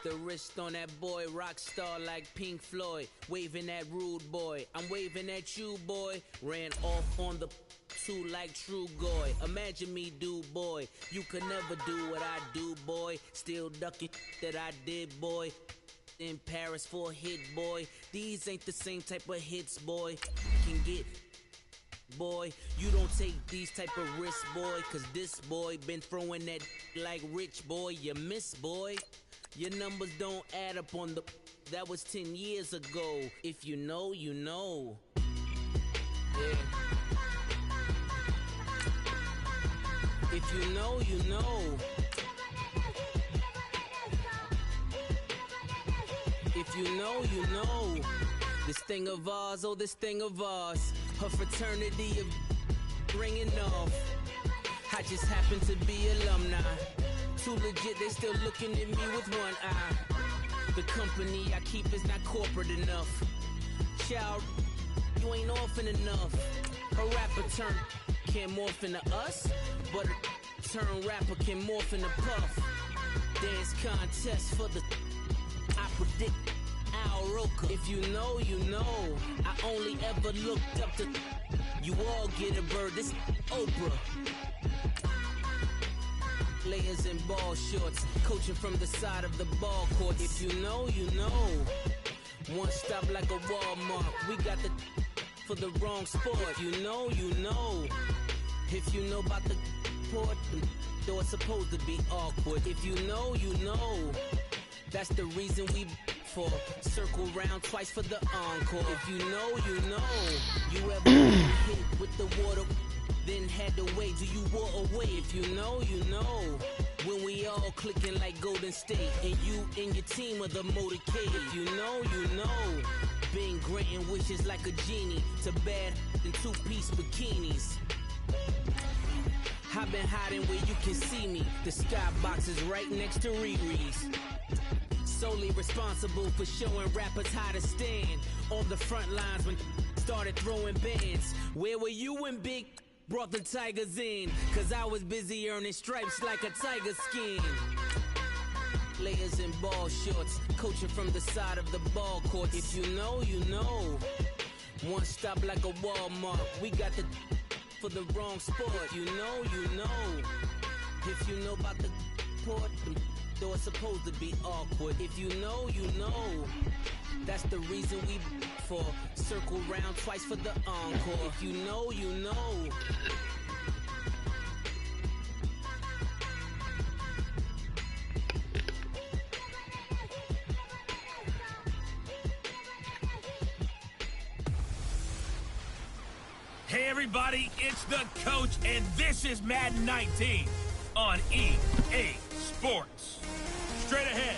The wrist on that boy, rock star like Pink Floyd. Waving at rude boy, I'm waving at you boy. Ran off on the two like True Goy. Imagine me do boy, you could never do what I do boy. Still ducking that I did boy. In Paris for a hit boy. These ain't the same type of hits boy. Can get boy, you don't take these type of risks boy. Cause this boy been throwing that like rich boy. You miss boy. Your numbers don't add up on the... That was 10 years ago. If you know, you know. Yeah. If you know, you know. If you know, you know. This thing of ours, oh, this thing of ours. Her fraternity of ringing off. I just happen to be alumni. Too legit, they still looking at me with one eye. The company I keep is not corporate enough. Child, you ain't orphan enough. A rapper turn can't morph into us, but a turn rapper can morph into Puff. Dance contest for the... I predict Al Roker. If you know, you know. I only ever looked up to... You all get a bird, this Oprah. Layers in ball shorts, coaching from the side of the ball court. If you know, you know. One stop like a Walmart. We got the for the wrong sport. If you know, you know. If you know about the port, though it's supposed to be awkward. If you know, you know. That's the reason we for circle round twice for the encore. If you know, you know. You ever hit with the water? Then had to wait till you wore away. If you know, you know. When we all clicking like Golden State, and you and your team are the motorcade. If you know, you know. Been granting wishes like a genie to bad in two-piece bikinis. I've been hiding where you can see me. The skybox is right next to Riri's. Solely responsible for showing rappers how to stand on the front lines when started throwing bands. Where were you when Big brought the Tigers in? Cause I was busy earning stripes like a tiger skin. Layers in ball shorts, coaching from the side of the ball court. If you know, you know. One stop like a Walmart. We got the for the wrong sport. You know, you know. If you know about the port, though it's supposed to be awkward. If you know, you know. That's the reason we for circle round twice for the encore. If you know, you know. Hey everybody, it's the coach, and this is Madden 19 on EA Sports. Straight ahead,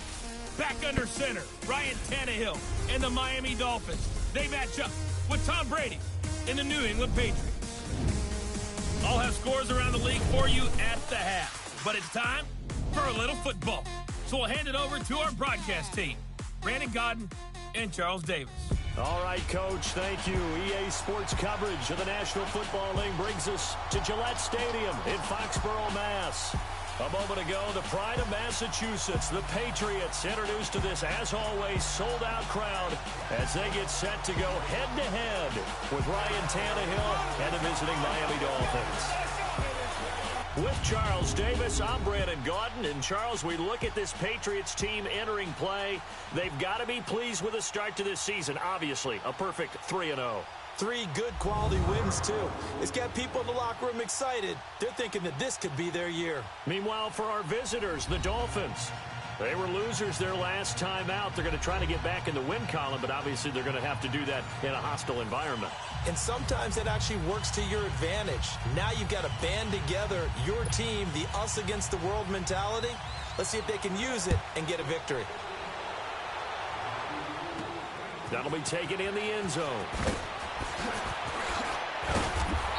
back under center, Ryan Tannehill and the Miami Dolphins. They match up with Tom Brady and the New England Patriots. I'll have scores around the league for you at the half, but it's time for a little football. So we'll hand it over to our broadcast team, Brandon Godden and Charles Davis. All right, Coach, thank you. EA Sports coverage of the National Football League brings us to Gillette Stadium in Foxborough, Mass. A moment ago, the pride of Massachusetts, the Patriots, introduced to this, as always, sold-out crowd as they get set to go head-to-head with Ryan Tannehill and the visiting Miami Dolphins. With Charles Davis, I'm Brandon Gaudin. And, Charles, we look at this Patriots team entering play. They've got to be pleased with the start to this season. Obviously, a perfect 3-0. 3 good quality wins, too. It's got people in the locker room excited. They're thinking that this could be their year. Meanwhile, for our visitors, the Dolphins, they were losers their last time out. They're going to try to get back in the win column, but obviously they're going to have to do that in a hostile environment. And sometimes it actually works to your advantage. Now you've got to band together your team, the us against the world mentality. Let's see if they can use it and get a victory. That'll be taken in the end zone.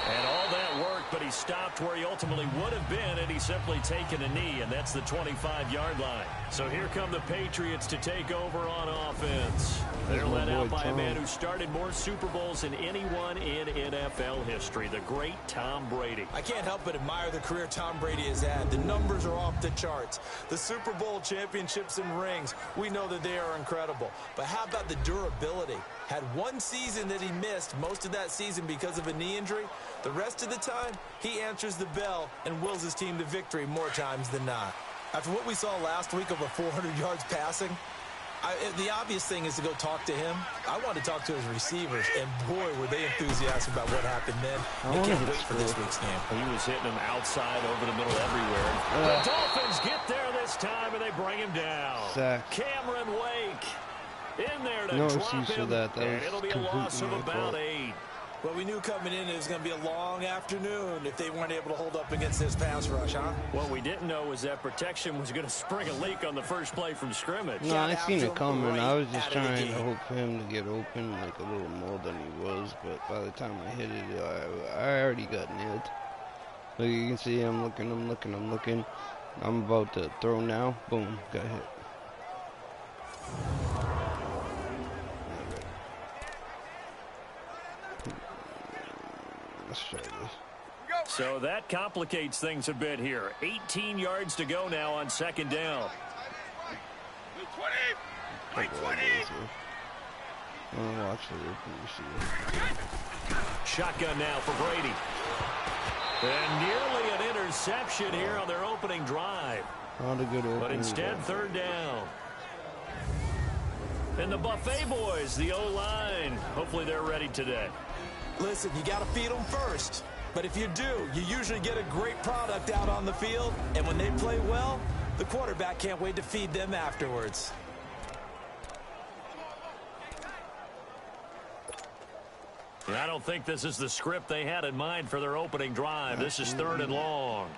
And all that work, but he's stopped where he ultimately would have been had he simply taken a knee, and that's the 25-yard line. So here come the Patriots to take over on offense. They're led out by a man who started more Super Bowls than anyone in NFL history, the great Tom Brady. I can't help but admire the career Tom Brady has had. The numbers are off the charts. The Super Bowl championships and rings, we know that they are incredible. But how about the durability? Had one season that he missed, most of that season because of a knee injury. The rest of the time, he answers the bell and wills his team to victory more times than not. After what we saw last week, over 400 yards passing, the obvious thing is to go talk to him. I want to talk to his receivers, and boy, were they enthusiastic about what happened then. I can't wait for this week's game. He was hitting them outside, over the middle, everywhere. The Dolphins get there this time, and they bring him down. Sack. Cameron Wake in there to No drop excuse for him, that. and it'll be a loss of about 8. Well, we knew coming in it was going to be a long afternoon if they weren't able to hold up against this pass rush, huh? What we didn't know was that protection was going to spring a leak on the first play from scrimmage. No, I seen it coming. Right I was just out of the trying to gate. hope for him to get open like a little more than he was, but by the time I hit it, I already got nailed. Look, you can see I'm looking. I'm about to throw now. Boom, got hit. Let's try this. So that complicates things a bit here. 18 yards to go now on second down. I'm gonna watch the open receiver. Shotgun now for Brady. And nearly an interception here on their opening drive. Not a good opening. But instead, third down. And the Buffet boys, the O-line. Hopefully they're ready today. Listen, you got to feed them first. But if you do, you usually get a great product out on the field. And when they play well, the quarterback can't wait to feed them afterwards. I don't think this is the script they had in mind for their opening drive. This is third and long.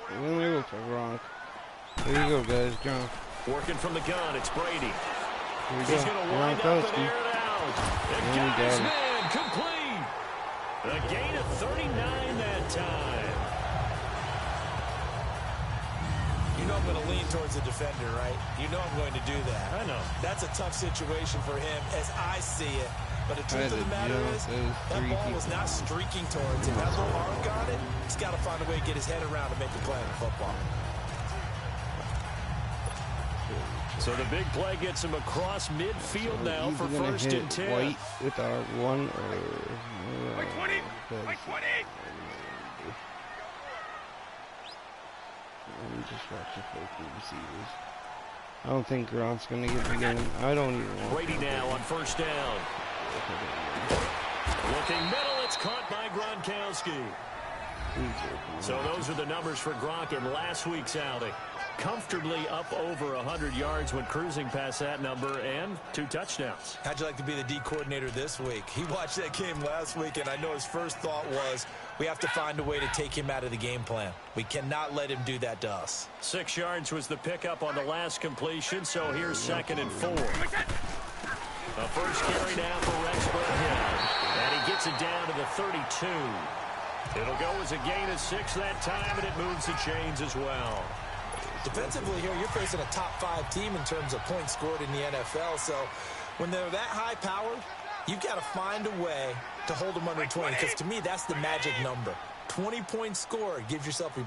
Let me go for Gronk. There you go, guys. Gronk. Working from the gun, it's Brady. Here we He's go. going to wind up and Gronkowski. air it out. And Yeah, got he his got it. man complete. A gain of 39 that time. You know I'm going to lean towards the defender, right? You know I'm going to do that. I know. That's a tough situation for him as I see it. But the truth of the matter is, that ball was not streaking towards him. That little arc on it, he's got to find a way to get his head around to make a play in football. So the big play gets him across midfield now for Either gonna first hit and 10. White with our one or... Like 20! Like 20! Let me just watch the focus receivers. I don't think Gronk's going to get the game. I don't even want Brady now on first down. Looking middle, it's caught by Gronkowski. So those are the numbers for Gronk in last week's outing. Comfortably up over 100 yards when cruising past that number, and 2 touchdowns. How'd you like to be the D coordinator this week? He watched that game last week, and I know his first thought was, we have to find a way to take him out of the game plan. We cannot let him do that to us. 6 yards was the pickup on the last completion, so here's second and 4. The first carry now for Rex Burkhead, and he gets it down to the 32. It'll go as a gain of 6 that time, and it moves the chains as well. Defensively here, you're facing a top-5 team in terms of points scored in the NFL, so when they're that high-powered, you've got to find a way to hold them under 20, because to me, that's the magic number. 20 points scored, you give yourself your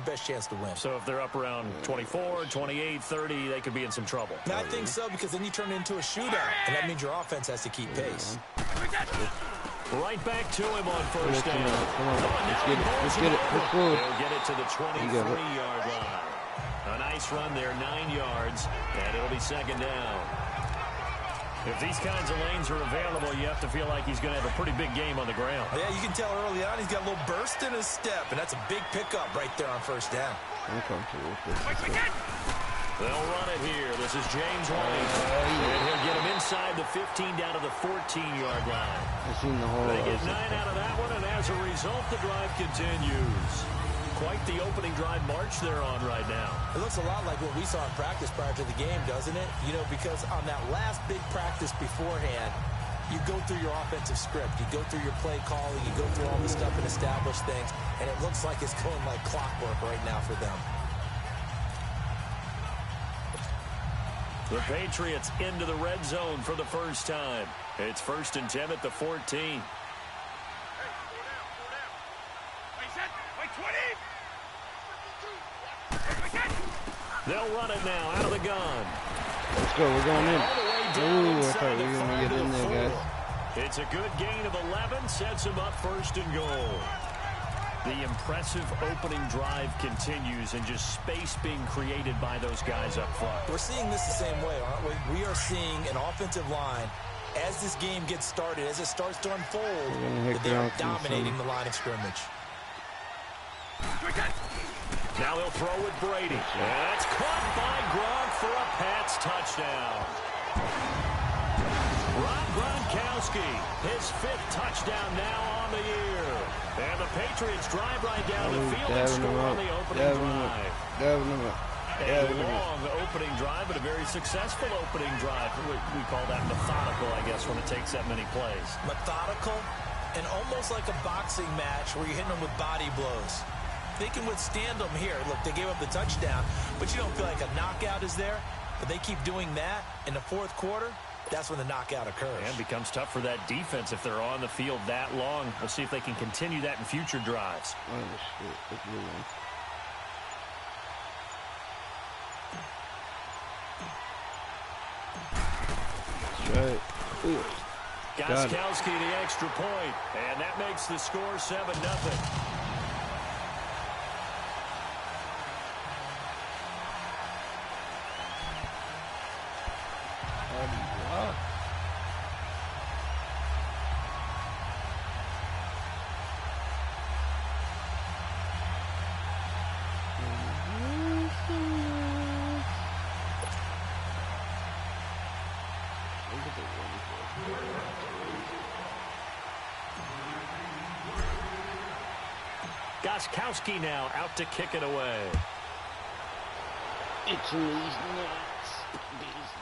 best chance to win. So if they're up around 24, 28, 30, they could be in some trouble. And I think so, because then you turn it into a shootout, and that means your offense has to keep pace. Right back to him on first down. Come on, let's get it. Let's get it. Let's go. They'll get it to the 23-yard line. A nice run there, 9 yards, and it'll be second down. If these kinds of lanes are available, you have to feel like he's going to have a pretty big game on the ground. Yeah, you can tell early on he's got a little burst in his step, and that's a big pickup right there on first down. I'm comfortable with this. They'll run it here. This is James White. And he'll get him inside the 15 down to the 14-yard line. I've seen the whole... They get 9 out of that one, and as a result, the drive continues. Quite the opening drive march they're on right now. It looks a lot like what we saw in practice prior to the game, doesn't it? You know, because on that last big practice beforehand, You go through your offensive script. You go through your play calling. You go through all the stuff and establish things. And it looks like it's going like clockwork right now for them. The Patriots into the red zone for the first time. It's 1st and 10 at the 14. They'll run it now out of the gun. Let's go. We're going in. Ooh, I thought we were going to get in there, guys. It's a good gain of 11. Sets him up 1st and goal. The impressive opening drive continues and just space being created by those guys up front. We're seeing this the same way, aren't we? We are seeing an offensive line, as this game gets started, as it starts to unfold, that they are dominating the line of scrimmage. Now he'll throw with Brady. That's caught by Gronk for a Pats touchdown. Rob Gronkowski, his 5th touchdown now on the year. And the Patriots drive right down the field and score on the opening drive. A long opening drive, but a very successful opening drive. We call that methodical, I guess, when it takes that many plays. Methodical and almost like a boxing match where you're hitting them with body blows. They can withstand them here. Look, they gave up the touchdown, but you don't feel like a knockout is there. But they keep doing that in the 4th quarter. That's when the knockout occurs. And becomes tough for that defense if they're on the field that long. We'll see if they can continue that in future drives. Oh, shit. That's a good one. That's right. Gostkowski the extra point, and that makes the score 7-0. Gostkowski now out to kick it away. It's these nuts.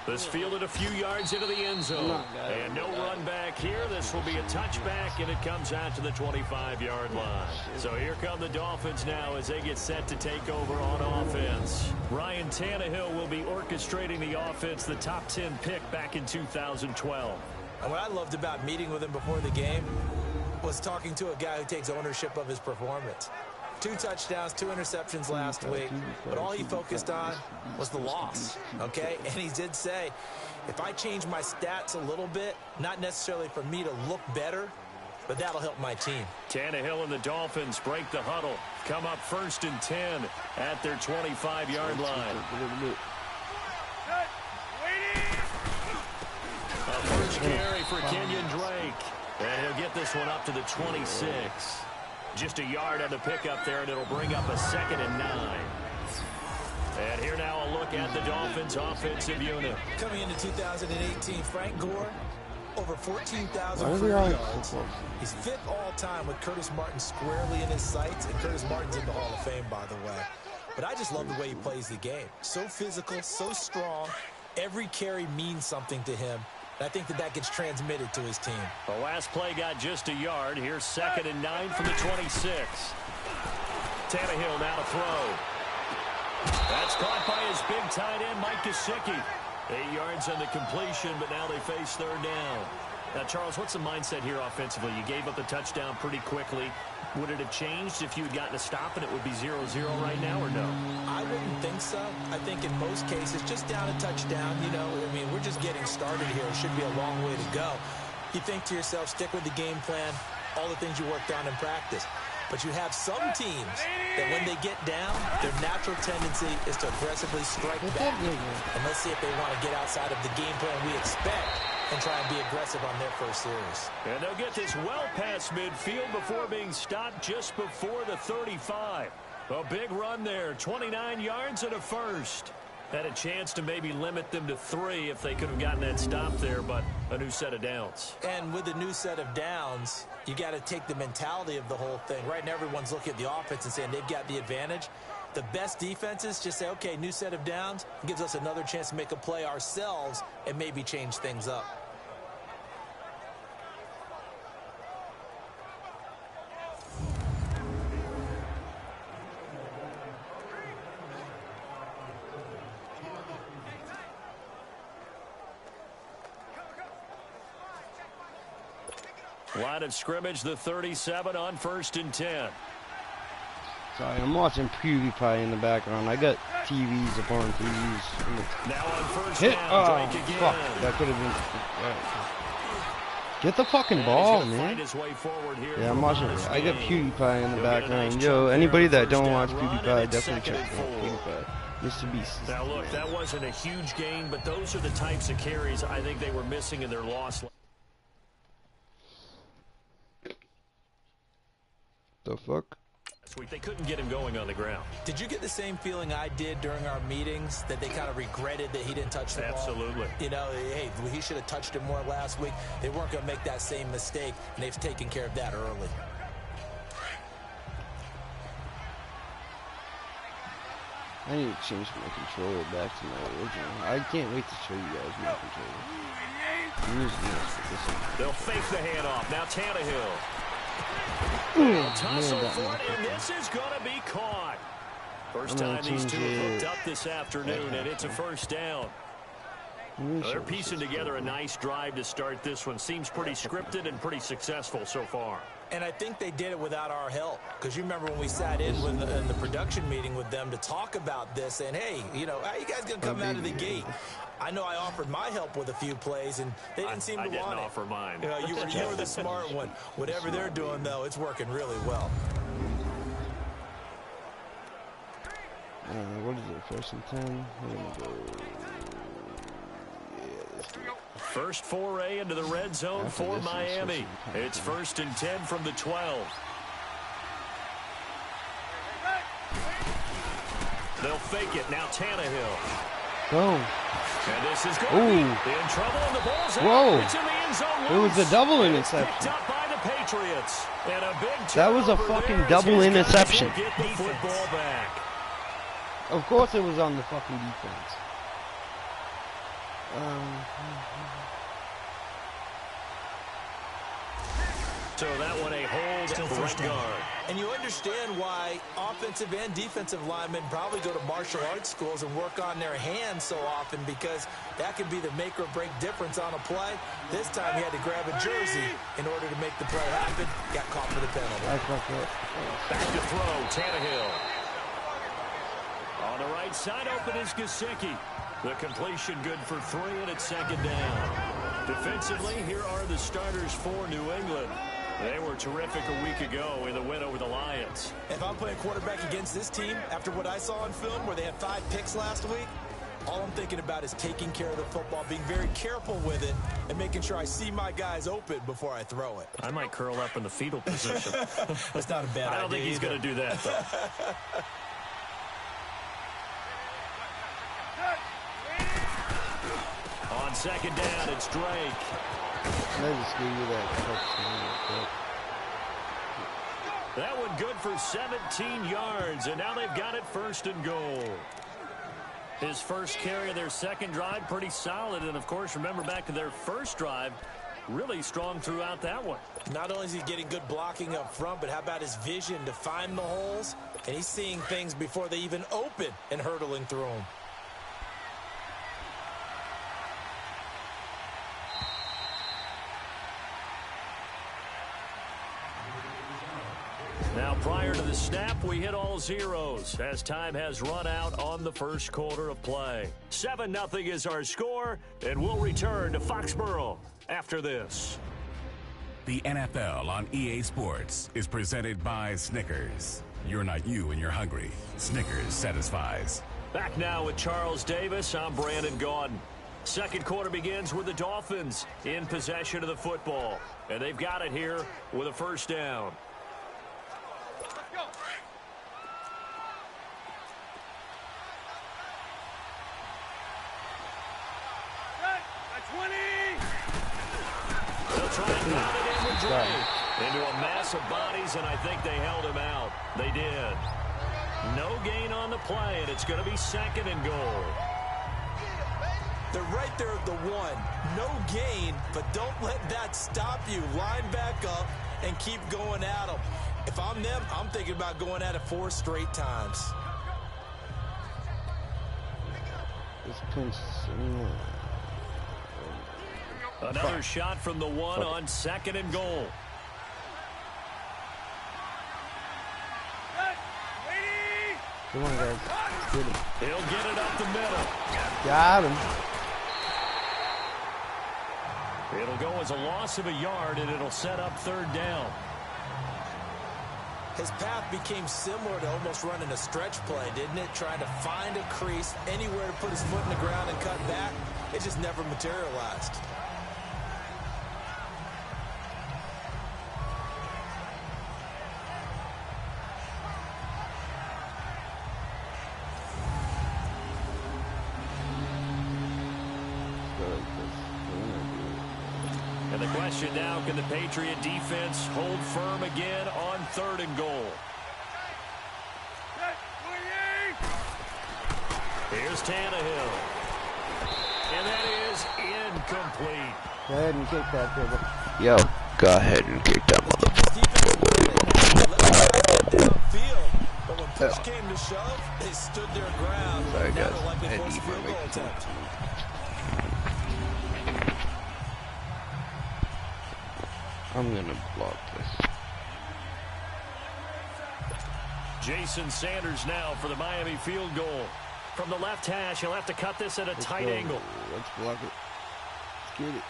This fielded a few yards into the end zone. And no run back here. This will be a touchback, and it comes out to the 25-yard line. So here come the Dolphins now as they get set to take over on offense. Ryan Tannehill will be orchestrating the offense, the top 10 pick back in 2012. And what I loved about meeting with him before the game was talking to a guy who takes ownership of his performance. 2 touchdowns, 2 interceptions last week, but all he focused on was the loss, okay? And he did say, if I change my stats a little bit, not necessarily for me to look better, but that'll help my team. Tannehill and the Dolphins break the huddle, come up 1st and 10 at their 25-yard line. A first carry for Kenyon Drake. And he'll get this one up to the 26. Just a yard on the pickup there, and it'll bring up a 2nd and 9. And here now a look at the Dolphins' offensive unit. Coming into 2018, Frank Gore, over 14,000 yards. He's 5th all-time with Curtis Martin squarely in his sights, and Curtis Martin's in the Hall of Fame, by the way. But I just love the way he plays the game. So physical, so strong. Every carry means something to him. I think that gets transmitted to his team. The last play got just a yard. Here's 2nd and 9 from the 26. Tannehill now to throw. That's caught by his big tight end, Mike Gesicki. 8 yards on the completion, but now they face 3rd down. Now, Charles, what's the mindset here offensively? You gave up the touchdown pretty quickly. Would it have changed if you had gotten a stop and it would be 0-0 right now, or no? I wouldn't think so. I think in most cases, just down a touchdown, you know, I mean, we're just getting started here. It should be a long way to go. You think to yourself, stick with the game plan, all the things you worked on in practice. But you have some teams that when they get down, their natural tendency is to aggressively strike back. And let's see if they want to get outside of the game plan we expect and try and be aggressive on their first series. And they'll get this well past midfield before being stopped just before the 35. A big run there, 29 yards and a first. Had a chance to maybe limit them to 3 if they could have gotten that stop there, but a new set of downs. And with a new set of downs, you got to take the mentality of the whole thing. Right now, everyone's looking at the offense and saying they've got the advantage. The best defenses just say, okay, new set of downs. It gives us another chance to make a play ourselves and maybe change things up. Line of scrimmage, the 37 on 1st and 10. Sorry, I'm watching PewDiePie in the background. I got TVs upon TVs. Now on 1st Hit! down, Drake again. Fuck. That could have been... Get the fucking ball, man. Yeah, I'm watching. I got PewDiePie in the background. Yo, anybody that don't watch PewDiePie, definitely check out PewDiePie. Mr. Beast. Now look, that wasn't a huge gain, but those are the types of carries I think they were missing in their loss. The fuck? They couldn't get him going on the ground. Did you get the same feeling I did during our meetings, that they kind of regretted that he didn't touch the ball? Absolutely. You know, hey, he should have touched it more last week. They weren't going to make that same mistake, and they've taken care of that early. I need to change my controller back to my original. I can't wait to show you guys my controller. They'll fake the handoff. Now Tannehill. Tussle for it, and this is going to be caught. First time these two have hooked up this afternoon, and it's a first down. They're piecing together a nice drive to start this one. Seems pretty scripted and pretty successful so far. And I think they did it without our help. Because you remember when we sat in the production meeting with them to talk about this, and hey, you know, how you guys going to come out of the gate? I know I offered my help with a few plays, and they didn't seem to want it. I didn't offer mine. You were the smart one. Whatever they're doing, though, it's working really well. What is it, 1st and 10? We're going to go... Yeah, let's do it. First foray into the red zone for Miami. It's 1st and 10 from the 12. They'll fake it. Now Tannehill. Go. And this is going to be in trouble, and the ball's out. Whoa. It's in the end zone. It was a double interception. Picked up by the Patriots. And a big that was a fucking double interception. Get the football back. Of course it was on the fucking defense. So that one a hold at right guard. And you understand why offensive and defensive linemen probably go to martial arts schools and work on their hands so often, because that can be the make or break difference on a play. This time he had to grab a jersey in order to make the play happen. Got caught for the penalty. Back to throw, Tannehill. On the right side, open is Gesicki. The completion good for 3, and it's 2nd down. Defensively, here are the starters for New England. They were terrific a week ago in the win over the Lions. If I'm playing quarterback against this team, after what I saw on film where they had 5 picks last week, all I'm thinking about is taking care of the football, being very careful with it, and making sure I see my guys open before I throw it. I might curl up in the fetal position. That's not a bad idea. I don't think he's going to do that, though. On 2nd down, it's Drake. That one good for 17 yards, and now they've got it 1st and goal. His first carry of their second drive, pretty solid. And, of course, remember back to their first drive, really strong throughout that one. Not only is he getting good blocking up front, but how about his vision to find the holes? And he's seeing things before they even open and hurtling through them. Now, prior to the snap, we hit all zeros as time has run out on the first quarter of play. 7-0 is our score, and we'll return to Foxborough after this. The NFL on EA Sports is presented by Snickers. You're not you and you're hungry. Snickers satisfies. Back now with Charles Davis. I'm Brandon Gaudin. Second quarter begins with the Dolphins in possession of the football. And they've got it here with a first down. They'll try and pound it in with Drake. Into a mass of bodies, and I think they held him out. They did. No gain on the play, and it's going to be 2nd and goal. They're right there at the 1. No gain, but don't let that stop you. Line back up and keep going at them. If I'm them, I'm thinking about going at it 4 straight times. This pinch. Another shot from the one on 2nd and goal. Come on, guys. Get him. He'll get it up the middle. Got him. It'll go as a loss of a yard, and it'll set up 3rd down. His path became similar to almost running a stretch play, didn't it? Trying to find a crease, anywhere to put his foot in the ground and cut back. It just never materialized. And the question now, can the Patriot defense hold firm again on 3rd and goal? Here's Tannehill. And that is incomplete. Go ahead and kick that, Trevor. Yo, go ahead and kick that But when push came to shove, they stood their ground. Sorry, guys. Never likely forced a field goal attempt. I'm gonna block this. Jason Sanders now for the Miami field goal. From the left hash, he'll have to cut this at a tight angle. Let's block it. Let's get it.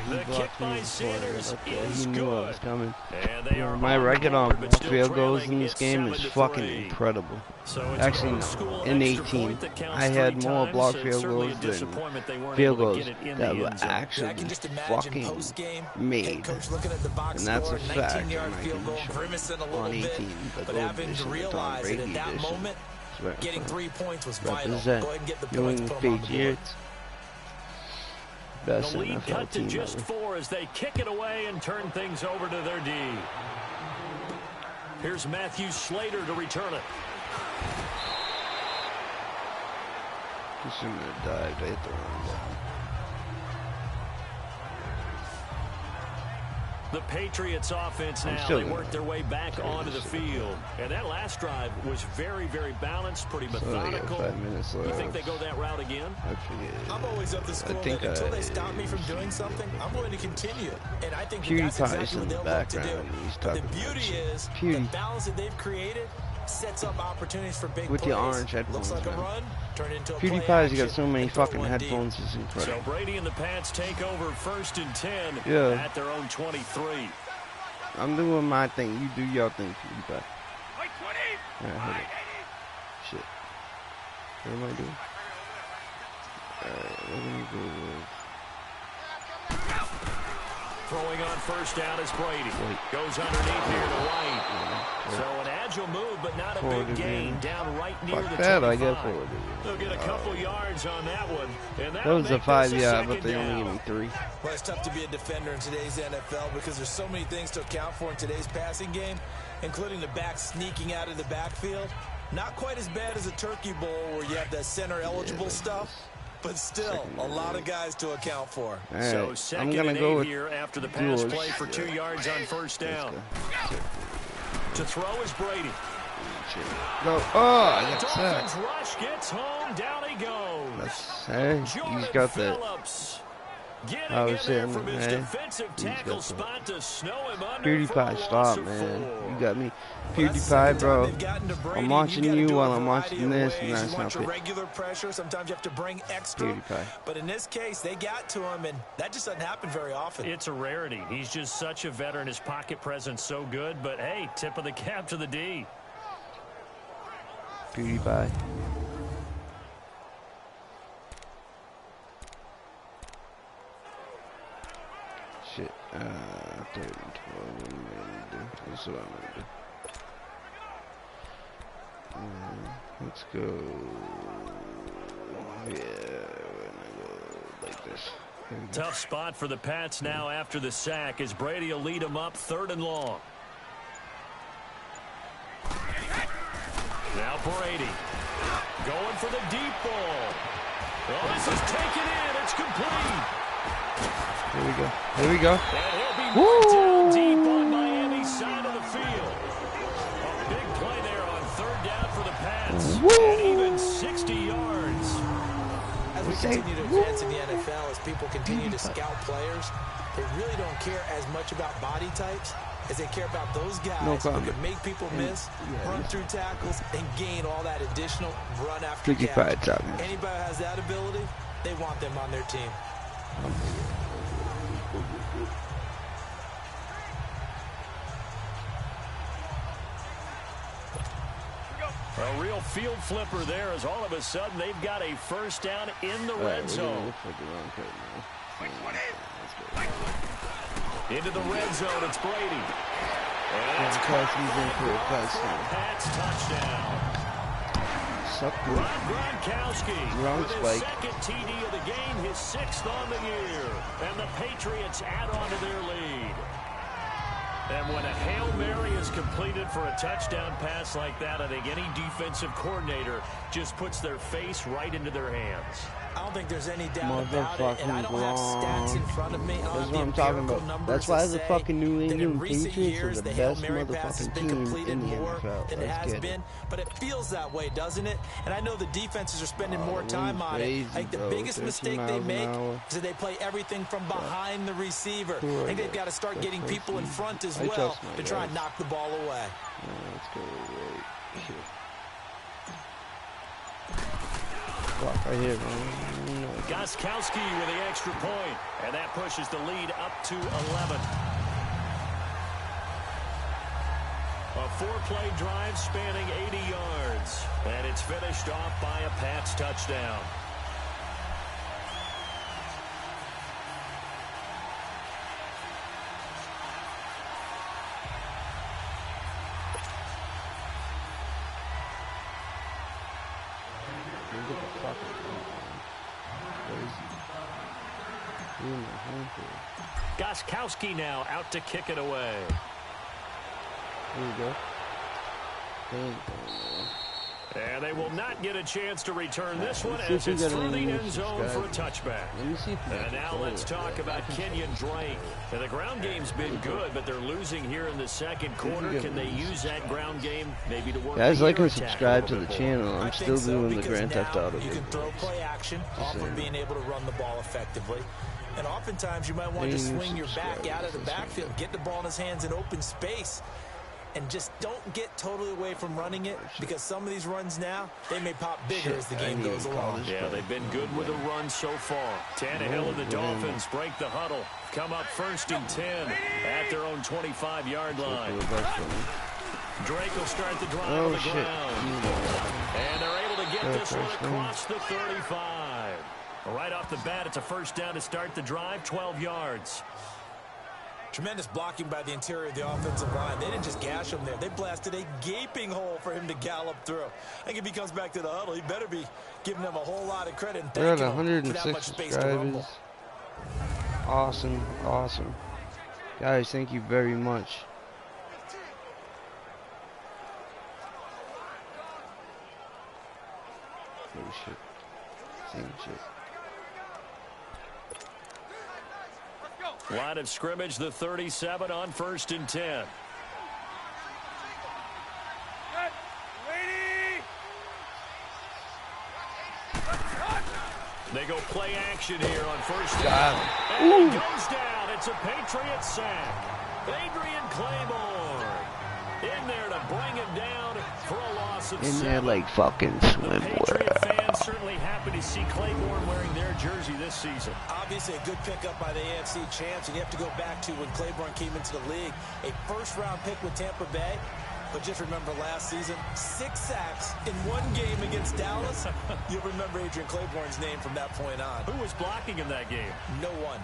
The kick by Sanders is he knew I was good. coming. And they are My on record board, on but still field goals trailing in this at game is fucking 7-3. incredible. So it's Actually, an no. old school In extra 18, point that counts I had 3 more times, block and field certainly a goals than disappointment they weren't field able to goals get it in that the were end zone. I actually can just imagine fucking post-game, head made. coach looking at the box And that's score, a fact, 19-yard and I field can goal, show grimacing a on little 18, bit, the but gold having to edition, the Tom realize that Brady at that edition. moment, Right, getting 3 points was vital. represent Go ahead and get the New points, England put them on the board. Patriots. Best The lead NFL cut to team just ever. 4 as they kick it away and turn things over to their D. Here's Matthew Slater to return it. He shouldn't have dived. They hit the wrong button. The Patriots offense now, still they gonna work their way back onto the field. And that last drive was very, very balanced, pretty So they got methodical. 5 minutes left. You think they go that route again? I forget. I'm always of the school think that until they stop me from doing something, I'm going to continue. And I think that's PewDiePie's exactly in what the they'll look to do. background. He's But talking the about beauty shit. is the Pewdie. balance that they've created sets up opportunities for big With plays. the orange headphones, Looks like a man. run, turn into a play PewDiePie's got action, so many and throw fucking one deep. headphones. It's So incredible. Brady and the Pats take over 1st and 10 Yeah. at their own 23. I'm doing my thing. You do your thing, PewDiePie. Alright, hold it. Shit. What am I doing? Alright, what am I doing? Throwing on 1st down is Brady. Wait. Goes underneath here to White. So an agile move, but not a Forward big gain. again. Down right near Fuck the that, 25. I get forward again. They'll get a couple yards on that one. And That was a make 5 this yard, but second they only down. gave me 3. Well, it's tough to be a defender in today's NFL because there's so many things to account for in today's passing game, including the back sneaking out of the backfield. Not quite as bad as a turkey bowl where you have that center-eligible stuff, but still a lot of guys to account for. Alright, So I'm 2nd gonna and go 8 with here after the pass George. play for 2 yards on 1st down. To throw is Brady. Go. Oh, I got Dolphins sacked. rush gets home. Down he goes. That's, hey, Jordan he's got that. Phillips getting I in was there saying, from his hey, defensive he's tackle got that. spot to snow him under for a PewDiePie, loss stop, of man. 4. You got me. Well, that's the PewDiePie, second time bro. they've gotten to Brady, I'm watching and you you gotta do while a I'm variety watching of this, ways. and that's You want not your fit. regular pressure. Sometimes you have to bring extra. PewDiePie. But in this case, they got to him, and that just doesn't happen very often. It's a rarity. He's just such a veteran. His pocket presence so good. But, hey, tip of the cap to the D. PewDiePie. Shit. 3rd and 12. What am I gonna do? That's what I'm gonna do. Let's go. Yeah, we're gonna go like this. Tough spot for the Pats now after the sack as Brady will lead them up 3rd and long. Now Brady going for the deep ball. Oh, this is taken in. It's complete. Here we go. Here we go. And he'll be marked down deep on Miami's side of the field. A big play there on 3rd down for the Pats. Woo! And even 60 yards. As we we continue to advance in the NFL, as people continue to scout players, they really don't care as much about body types as they care about those guys who can make people miss, run through tackles, and gain all that additional run after catch. Anybody who has that ability, they want them on their team. A real field flipper there, as all of a sudden they've got a first down in the red zone. Into the red zone, it's Brady. And it's Pats touchdown. Gronkowski with his second TD of the game, his 6th on the year. And the Patriots add on to their lead. And when a Hail Mary is completed for a touchdown pass like that, I think any defensive coordinator just puts their face right into their hands. I don't think there's any doubt about it, and I don't have stats in front of me. That's what I'm talking about. That's why the fucking New England Patriots are the best motherfucking team in the NFL. Than it has been, but it feels that way, doesn't it? And I know the defenses are spending more time on it. I think the biggest mistake they make is that they play everything from behind the receiver. I think they've got to start getting people in front as well to try and knock the ball away. Let's go right here. Fuck, right here, man. No. Gostkowski with the extra point, and that pushes the lead up to 11. A 4-play drive spanning 80 yards, and it's finished off by a Pats touchdown. Gostkowski now out to kick it away. There you go. And they will not get a chance to return this one as it's through the end zone for a touchback. And now let's talk about Kenyon Drake. And the ground game's been good, but they're losing here in the second quarter. Can they use that ground game maybe to work? Guys, like and subscribe to the channel. I'm still doing the Grand Theft Auto. You can throw play action off of being able to run the ball effectively. And oftentimes you might want to swing your back out of the backfield, get the ball in his hands in open space, and just don't get totally away from running it, because some of these runs now, they may pop bigger as the game goes along. Yeah, they've been good with a run so far. Tannehill and the Dolphins break the huddle, come up 1st and 10 at their own 25-yard line. Drake will start the drive on the ground. And they're able to get this one across the 35. Right off the bat, it's a first down to start the drive, 12 yards. Tremendous blocking by the interior of the offensive line. They didn't just gash him there. They blasted a gaping hole for him to gallop through. I think if he comes back to the huddle, he better be giving them a whole lot of credit and thanking them for that much space to rumble. Awesome, awesome. Guys, thank you very much. Holy shit. Same shit. Line of scrimmage, the 37 on 1st and 10. They go play action here on 1st down. And it goes down. It's a Patriot sack. Adrian Claiborne in there to bring him down for a loss of 7. In there like fucking swimwear. Patriot fans certainly happy to see Claiborne wearing their jersey this season. Obviously a good pickup by the AFC champs, and you have to go back to when Claiborne came into the league. A first-round pick with Tampa Bay. But just remember last season, 6 sacks in one game against Dallas. You'll remember Adrian Claiborne's name from that point on. Who was blocking in that game? No one.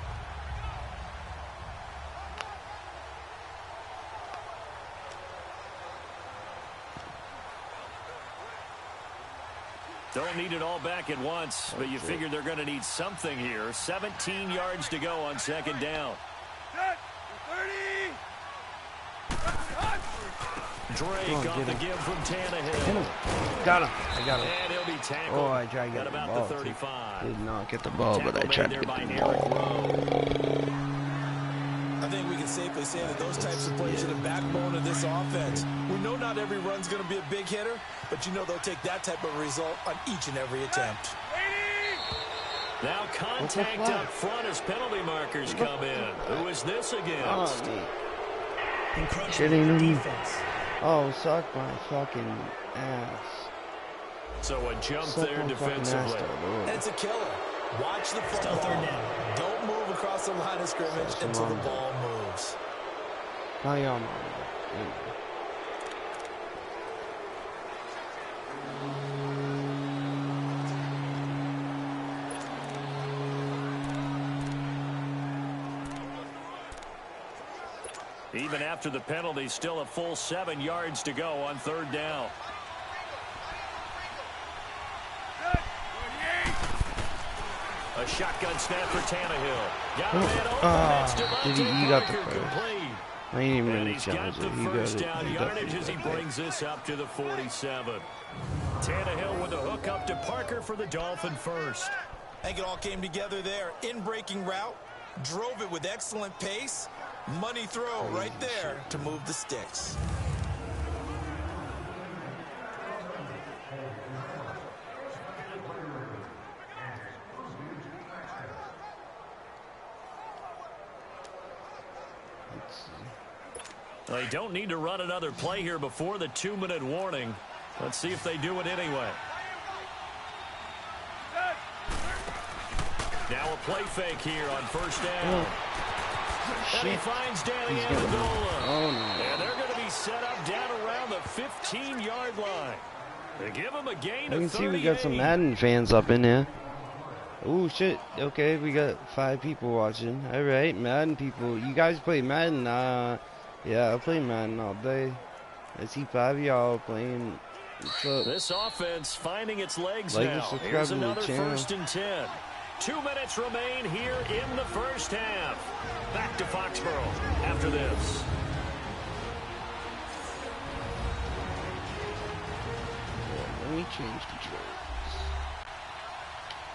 Don't need it all back at once, but you figure they're going to need something here. 17 yards to go on 2nd down. Drake on the give from Tannehill. Got him. I got him. And he'll be tackled. Oh, I tried to get about the ball. The 35. Did not get the ball, but I tried to get the ball. I think we can safely say that those types of plays are the backbone of this offense. We know not every run's going to be a big hitter, but you know they'll take that type of result on each and every attempt. Now contact up front as penalty markers come in. Who is this against? Shitting defense. Oh, suck my fucking ass. So a jump there defensively. And it's a killer. Watch the football. Don't move across the line of scrimmage until the ball moves. Now y'all know. Even after the penalty, still a full 7 yards to go on 3rd down. A shotgun snap for Tannehill. Got a man open. Did he got the first? I ain't even And really he's got the first down yardage as he brings this up to the 47. Tannehill with a hook up to Parker for the Dolphin first. I think it all came together there. In-breaking route. Drove it with excellent pace. Money throw right there to move the sticks. They don't need to run another play here before the 2-minute warning. Let's see if they do it anyway. Now a play fake here on 1st down. And he finds Danny Amendola. Oh, no. And they're going to be set up down around the 15-yard line. They give him a gain I of can 38. see we got some Madden fans up in there. Oh, shit. Okay, we got 5 people watching. All right, Madden people. You guys play Madden? Yeah, I play Madden all day. I see 5 of y'all playing. What's up? This offense finding its legs Like now. and subscribe Here's to the another channel. 1st and 10. 2 minutes remain here in the 1st half. Back to Foxborough after this. Yeah, let me change controls.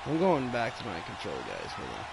I'm going back to my control, guys. Hold on.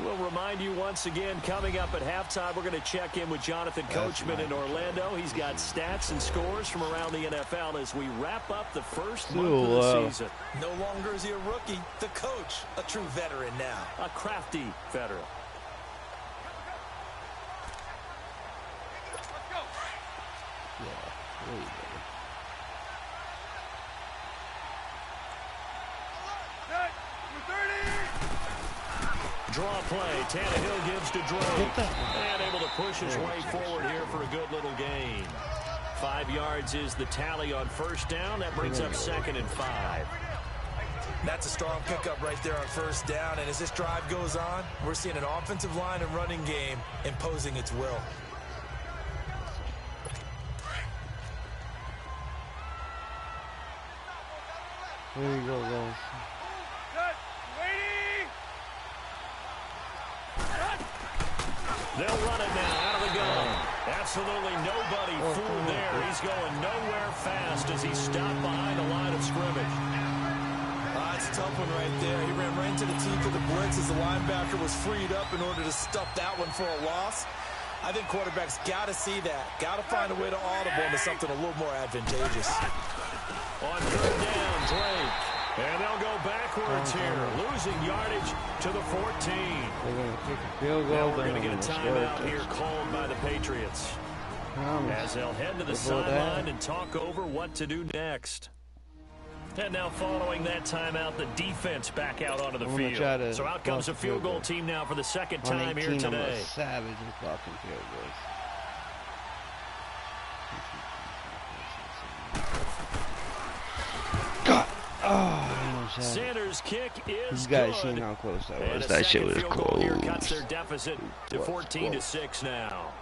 We'll remind you once again, coming up at halftime, we're going to check in with Jonathan Coachman in Orlando. He's got stats and scores from around the NFL as we wrap up the first month of the season. No longer is he a rookie. The coach, a true veteran now. A crafty veteran. Yeah, there you go. Draw play. Tannehill gives to Drake. And able to push his way forward here for a good little gain. 5 yards is the tally on 1st down. That brings up 2nd and 5. That's a strong pickup right there on 1st down. And as this drive goes on, we're seeing an offensive line and running game imposing its will. There you go, guys. They'll run it now out of the gun. Absolutely nobody fooled there. He's going nowhere fast as he stopped behind the line of scrimmage. It's a tough one right there. He ran right into the teeth of the blitz as the linebacker was freed up in order to stuff that one for a loss. I think quarterbacks got to see that. Got to find a way to audible into something a little more advantageous. On 3rd down, Drake. And they'll go backwards here, losing yardage to the 14. They're going to kick a field goal. Now we're going to get a timeout here called by the Patriots. As they'll head to the sideline and talk over what to do next. And now following that timeout, the defense back out onto the field. So out comes a field goal team now for the 2nd time here today. I'm a savage with blocking field goals. Oh, Sanders' kick is you guys good. seen how close that was. And That shit was close. Here cuts close. their deficit to 14-6 now.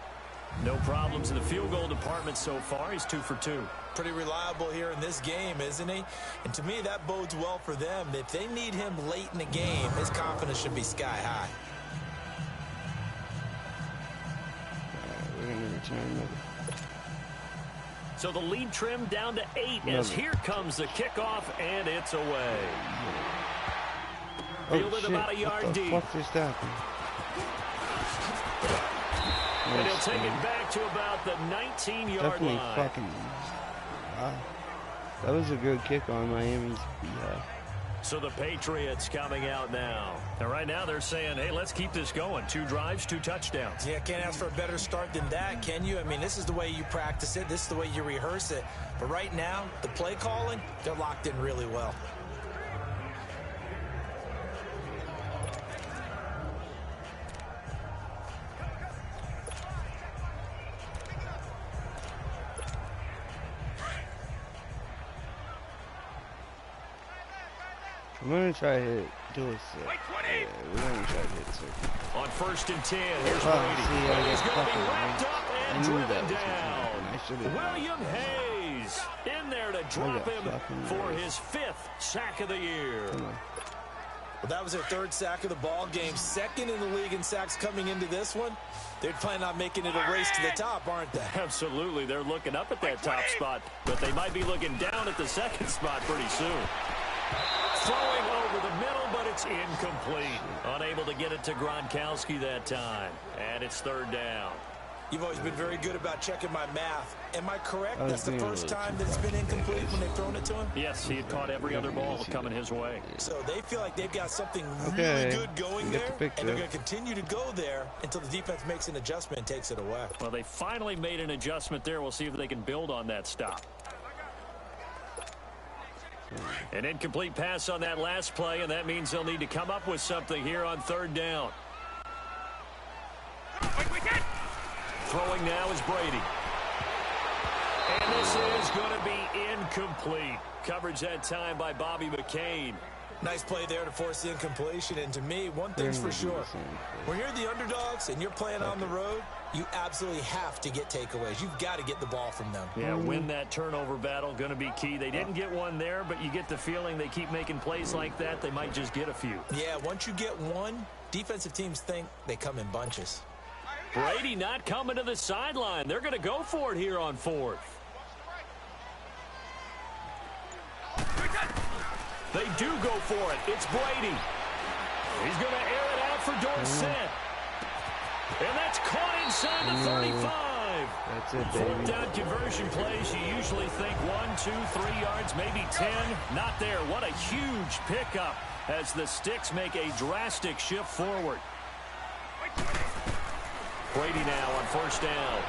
No problems in the field goal department so far. He's 2 for 2. Pretty reliable here in this game, isn't he? And to me, that bodes well for them. If they need him late in the game, his confidence should be sky high. We're going to return it. So the lead trimmed down to 8 as here comes the kickoff, and it's away. Fielded about a yard deep. What the fuck is that? And he'll take it back to about the 19-yard line. Fucking, wow. That was a good kick on Miami's behalf. So the Patriots coming out now. And right now they're saying, hey, let's keep this going. 2 drives, 2 touchdowns. Yeah, can't ask for a better start than that, can you? I mean, this is the way you practice it. This is the way you rehearse it. But right now, the play calling, they're locked in really well. I'm gonna try to do a six. Yeah, we're gonna try to hit 6. On 1st and 10, here's Oh, Brady. see, I He's got going to be fucking wrapped right. up I and knew driven that was down. gonna happen. I should've- William Hayes in there to drop him for his 5th sack of the year. Come on. Well, that was their 3rd sack of the ball game. 2nd in the league in sacks coming into this one. They're planning on making it a race to the top, aren't they? Absolutely. They're looking up at that top spot, but they might be looking down at the 2nd spot pretty soon. Throwing over the middle, but it's incomplete. Unable to get it to Gronkowski that time. And it's 3rd down. You've always been very good about checking my math. Am I correct? I was That's the being a first little time too that it's been incomplete when they've thrown it to him? Yes, he had caught every other ball coming his way. So they feel like they've got something Okay, really good going you there, get the picture. and they're going to continue to go there until the defense makes an adjustment and takes it away. Well, they finally made an adjustment there. We'll see if they can build on that stop. An incomplete pass on that last play, and that means they'll need to come up with something here on 3rd down. Throwing now is Brady. And this is going to be incomplete. Coverage that time by Bobby McCain. Nice play there to force the incompletion. And to me, one thing's for sure. When you're the underdogs and you're playing on the road, you absolutely have to get takeaways. You've got to get the ball from them. Yeah, win that turnover battle, going to be key. They didn't get one there, but you get the feeling they keep making plays like that, they might just get a few. Yeah, once you get one, defensive teams think they come in bunches. Brady not coming to the sideline. They're going to go for it here on 4th. They do go for it. It's Brady. He's going to air it out for Dorsett. And that's caught inside the 35. That's it, 4th baby. down conversion plays. You usually think 1, 2, 3 yards, maybe 10. Not there. What a huge pickup as the Sticks make a drastic shift forward. Brady now on 1st down.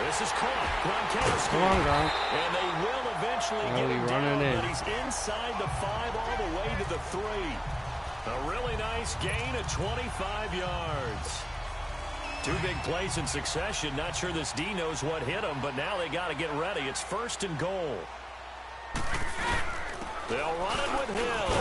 This is caught. Gronkowski. Come on, Gronk. And they will eventually get him down, but he's inside the 5 all the way to the 3. A really nice gain of 25 yards. 2 big plays in succession. Not sure this D knows what hit him, but now they got to get ready. It's 1st and goal. They'll run it with Hill.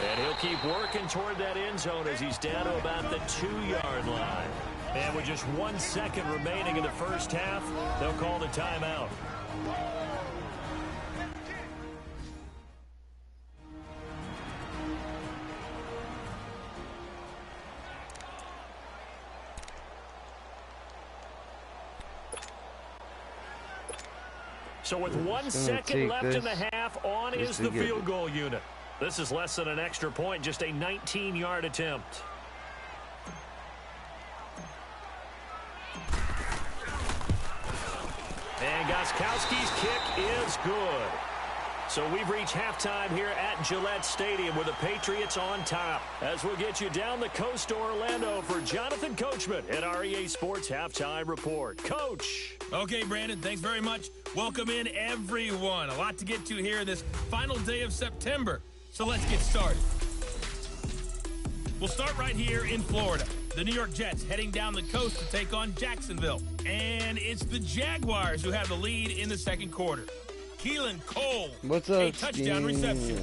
And he'll keep working toward that end zone as he's down to about the 2-yard line. And with just 1 second remaining in the first half, they'll call the timeout. So with 1 second left in the half, on is the field goal unit. This is less than an extra point, just a 19-yard attempt. And Gostkowski's kick is good. So we've reached halftime here at Gillette Stadium with the Patriots on top. As we'll get you down the coast to Orlando for Jonathan Coachman at our EA Sports Halftime Report. Coach. Okay, Brandon, thanks very much. Welcome in, everyone. A lot to get to here this final day of September. So let's get started. We'll start right here in Florida. The New York Jets heading down the coast to take on Jacksonville. And it's the Jaguars who have the lead in the second quarter. Keelan Cole, What's up, a touchdown reception.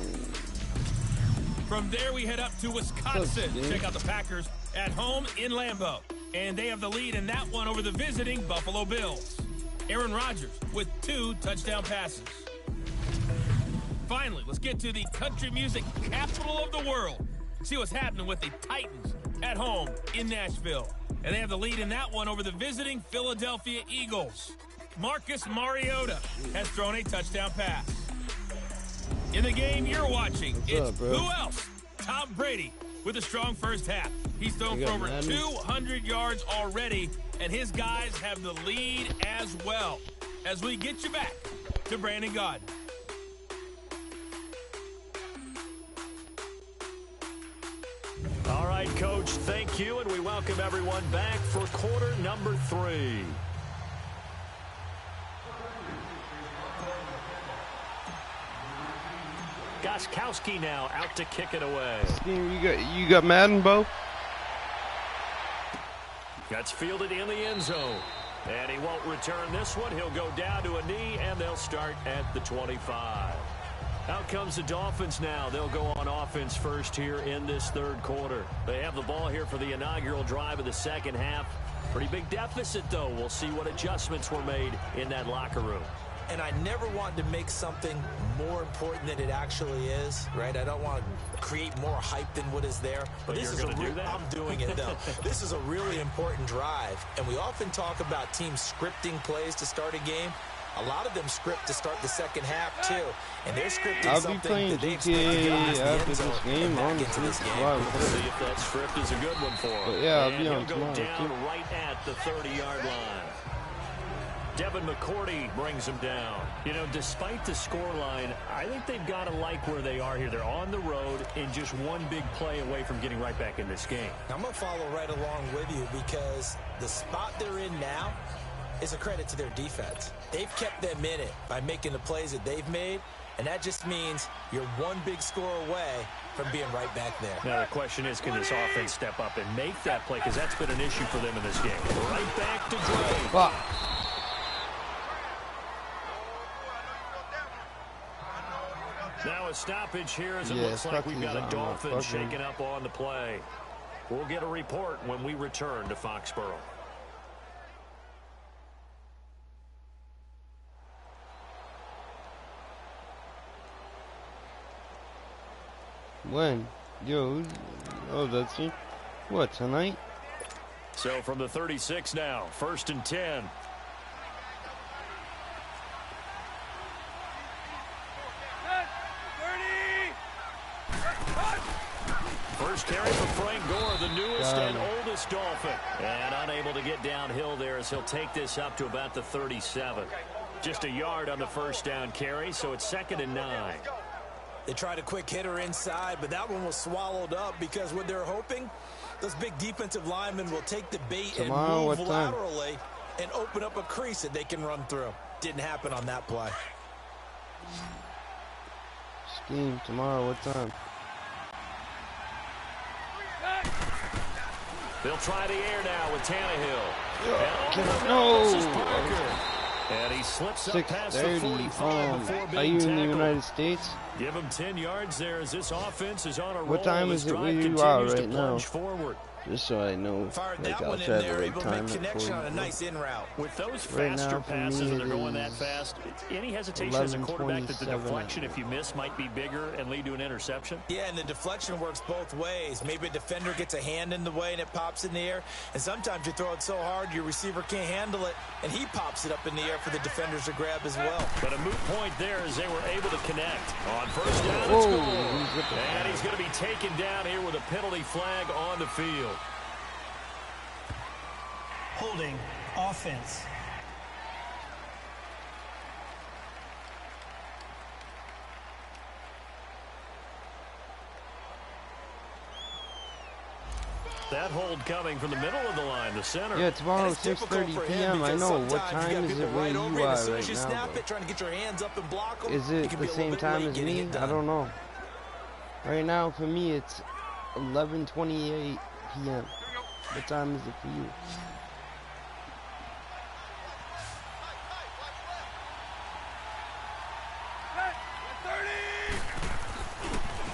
From there, we head up to Wisconsin to check out the Packers at home in Lambeau. And they have the lead in that one over the visiting Buffalo Bills. Aaron Rodgers with 2 touchdown passes. Finally, let's get to the country music capital of the world. See what's happening with the Titans at home in Nashville. And they have the lead in that one over the visiting Philadelphia Eagles. Marcus Mariota has thrown a touchdown pass. In the game you're watching, who else? Tom Brady with a strong first half. He's thrown for over 200 yards already, and his guys have the lead as well. As we get you back to Brandon Gaudin. All right, Coach, thank you, and we welcome everyone back for quarter number 3. Gostkowski now out to kick it away. You got Madden, Bo? That's fielded in the end zone. And he won't return this one. He'll go down to a knee, and they'll start at the 25. Out comes the Dolphins now. They'll go on offense first here in this third quarter. They have the ball here for the inaugural drive of the second half. Pretty big deficit, though. We'll see what adjustments were made in that locker room. And I never want to make something more important than it actually is, right? I don't want to create more hype than what is there. But this is I'm doing it, though. This is a really important drive. And we often talk about teams scripting plays to start a game. A lot of them script to start the second half, too. And they're scripting something that they expect to get into the end zone and back into this game. We'll see if that script is a good one for him. Yeah, and he'll go down right at the 30-yard line. Devin McCourty brings him down. You know, despite the scoreline, I think they've got to like where they are here. They're on the road and just one big play away from getting right back in this game. I'm going to follow right along with you because the spot they're in now is a credit to their defense. They've kept them in it by making the plays that they've made, and that just means you're one big score away from being right back there. Now the question is, can this offense step up and make that play? Because that's been an issue for them in this game. Right back to Dre. Now a stoppage here as it looks like we've got a Dolphin shaking up on the play. We'll get a report when we return to Foxborough. When? Yo, that's it. What, tonight? So from the 36 now, 1st and 10. First carry for Frank Gore, the newest and oldest Dolphin. And unable to get downhill there as he'll take this up to about the 37. Just a yard on the first down carry, so it's 2nd and 9. They tried a quick hitter inside, but that one was swallowed up because what they're hoping, those big defensive linemen will take the bait and move laterally and open up a crease that they can run through. Didn't happen on that play. Scheme tomorrow, what time? They'll try the air now with Tannehill. And he slips up past the 45 before being tackled. Are you in the United States? Give him 10 yards there as this offense is on a roll. What time is it where you are right now? Forward. Just so I know, like, I'll try the right time connection on a nice in route. With those faster passes and they're going that fast, any hesitation as a quarterback that the deflection, if you miss, might be bigger and lead to an interception? Yeah, and the deflection works both ways. Maybe a defender gets a hand in the way and it pops in the air, and sometimes you throw it so hard your receiver can't handle it, and he pops it up in the air for the defenders to grab as well. But a moot point there as they were able to connect. On first down, it's score. And he's going to be taken down here with a penalty flag on the field. Holding offense. That hold coming from the middle of the line, the center. Yeah, tomorrow 6:30 p.m. I know. What time is it where you are right now? Is it the same time as me? I don't know. Right now, for me, it's 11:28 p.m. What time is it for you?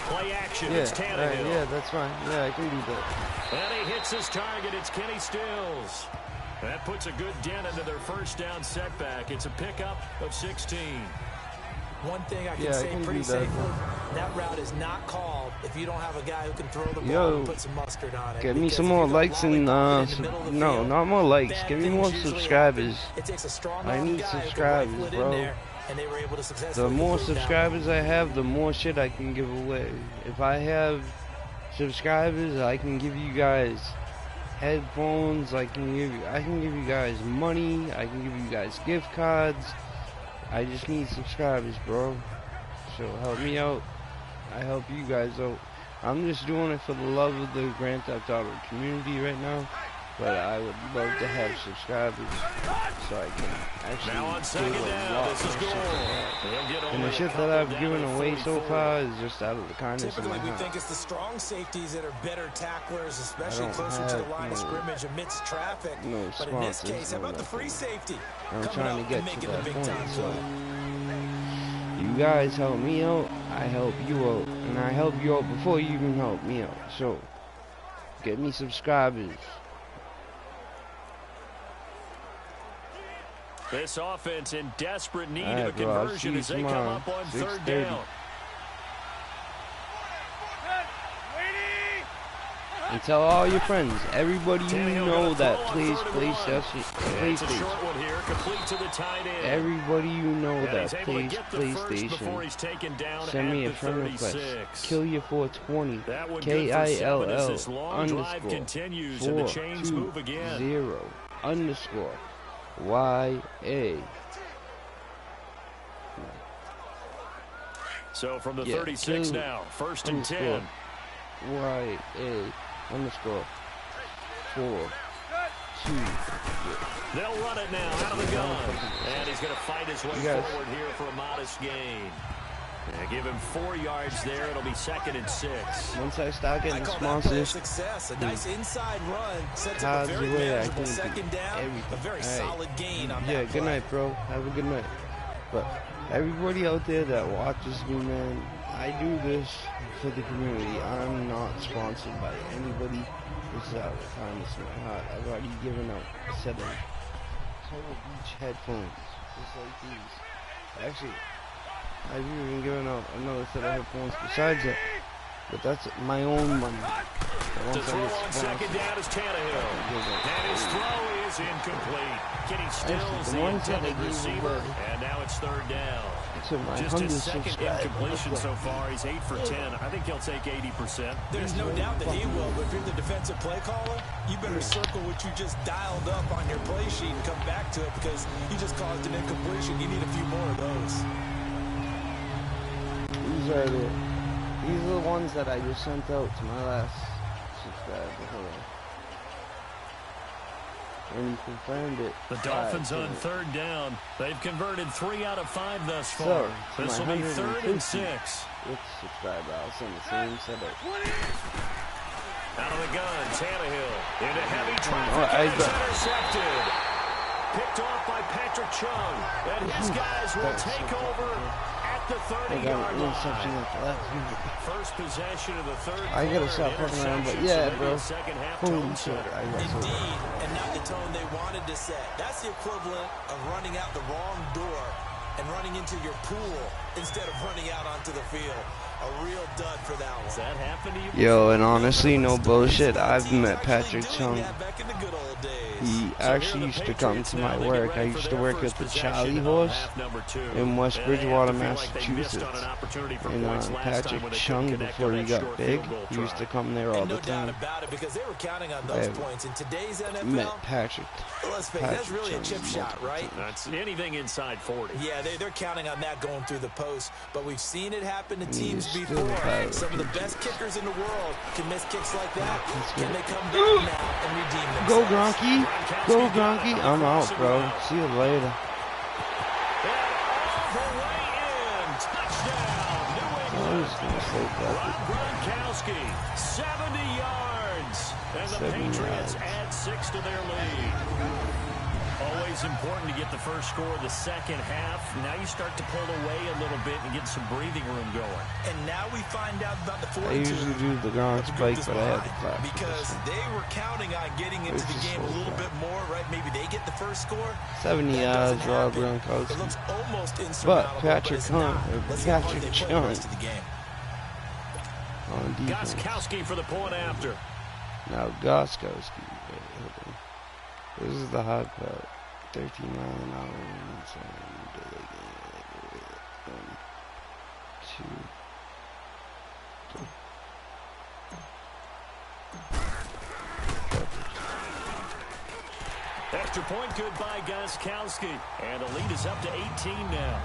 Play action, it's Tannehill. Yeah, that's fine. Yeah, I can do that. And he hits his target. It's Kenny Stills. That puts a good dent into their first down setback. It's a pickup of 16. One thing I can say pretty safely, And that route is not called if you don't have a guy who can throw the ball and put some mustard on it. Get me some more likes and no, not more likes. Give me more subscribers. I need subscribers, bro. The more subscribers I have, the more shit I can give away. If I have subscribers, I can give you guys headphones. I can give you guys money. I can give you guys gift cards. I just need subscribers, bro. So help me out. I help you guys out. I'm just doing it for the love of the Grand Theft Auto community right now. But I would love to have subscribers so I can actually do a lot of shit like that. And the shit that I've given away so far is just out of the kindness of my Typically, we heart. think it's the strong safeties that are better tacklers, especially closer to the line of scrimmage amidst traffic. But in this case, how about the free safety? I'm trying to get to that point. So you guys help me out, I help you out, and I help you out before you even help me out. So get me subscribers. This offense in desperate need of a conversion as they come up on third down. And tell all your friends, everybody you know that plays PlayStation, everybody you know that plays PlayStation, send me a friend request. Kill420, KILL_420_YA. So from the 36 now, 1st and 10. YA_4_2. They'll run it now out of the gun. And he's going to fight his way forward here for a modest gain. And give him 4 yards there. It'll be 2nd and 6. Once I start getting sponsors, success. A nice inside run sets up a very manageable second down. A very solid gain on that good night, bro. Have a good night. But everybody out there that watches me, man, I do this for the community. I'm not sponsored by anybody. This is out of the kindness of my heart. I've already given out 7 Total Beach headphones, just like these. Actually, I've even given out another set of headphones besides that. But that's my own money. To throw on second down is Tannehill. And his throw is incomplete. Kenny Stills, the intended receiver, and now it's 3rd down. Just his 2nd incompletion so far. He's 8 for 10. I think he'll take 80%. There's no doubt that he will, but if you're the defensive play caller, you better circle what you just dialed up on your play sheet and come back to it because he just caused an incompletion. You need a few more of those. These are the ones that I just sent out to my last subscriber. And you confirmed it. The Dolphins on 3rd down. They've converted 3 out of 5 thus far. This will be 3rd and 6. With subscriber, I'll send the same setup. Out of the gun, Tannehill into heavy traffic. It's intercepted. Picked off by Patrick Chung. And his guys will take over at the 30-yard line. First possession of the third quarter. I gotta stop fucking around, but yeah, bro. Holy shit. Indeed, and not the tone they wanted to set. That's the equivalent of running out the wrong door and running into your pool instead of running out onto the field. A real dud for that one. Does that happen to you? Yo, and honestly, no bullshit, I've met Patrick Chung. He actually used to come to my work. I used to work at the Charlie Horse in West Bridgewater, Massachusetts. And Patrick Chung, before he got big, he used to come there all the time. I met Patrick. That's really a chip shot, right? That's anything inside 40. Yeah, they're counting on that going through the post. But we've seen it happen to teams before. Some of the best kickers in the world can miss kicks like that. Can they come back now and redeem themselves? Go Gronky. Go Gronky. I'm out, bro. See you later. Gronkowski, 70 yards. And the Patriots add 6 to their lead. Always important to get the first score of the second half. Now you start to pull away a little bit and get some breathing room going. And now we find out about the 42. I usually do the Gronk spike, but I had to clap. Because they were counting on getting into the game a little bit more, right? Maybe they get the first score. 70 yards, Rob Gronkowski. It looks almost But insurmountable. Patrick Chung, Patrick Chung, on defense. Goskowski for the point after. Now Goskowski. This is the hot part. 13 mile an hour. Extra point good by Goskowski. And the lead is up to 18 now.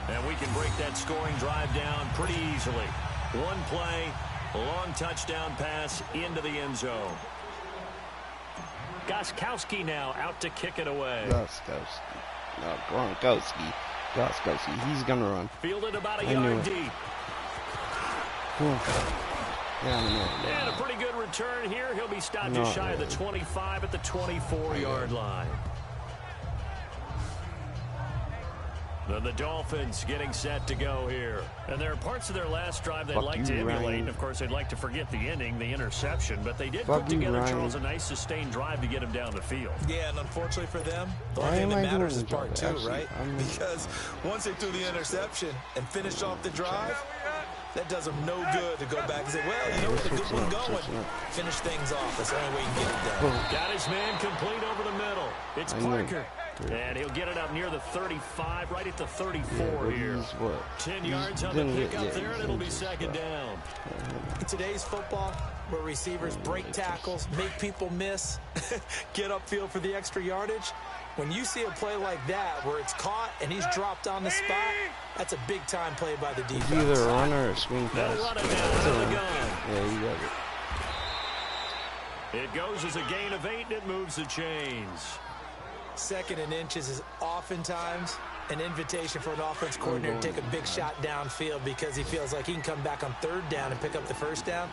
And we can break that scoring drive down pretty easily. One play, a long touchdown pass into the end zone. Goskowski now out to kick it away. Goskowski. No, Gronkowski. Goskowski. He's going to run. Fielded about a yard deep. Cool. And a pretty good return here. He'll be stopped just shy of the 25 at the 24-yard line. Then the Dolphins getting set to go here. And there are parts of their last drive they'd like to emulate. And, of course, they'd like to forget the ending, the interception. But they did put together, Charles, a nice sustained drive to get him down the field. Yeah, and unfortunately for them, the only thing that matters is part two, right? Because once they threw the interception and finished off the drive, that does them no good to go back and say, well, you know what, the good one going. Finish things off. That's the only way you can get it done. Got his man complete over the middle. It's Parker. And he'll get it up near the 35, right at the 34 here. 10 yards on the pickup there, and it'll be second down. In today's football, where receivers break tackles, make people miss, get upfield for the extra yardage, when you see a play like that where it's caught and he's dropped on the spot, that's a big-time play by the defense. It's either a run or a swing pass. They'll run it down to the gun. Yeah, you got it. It goes as a gain of 8, and it moves the chains. Second and inches is oftentimes an invitation for an offense coordinator to take a big shot downfield because he feels like he can come back on third down and pick up the first down.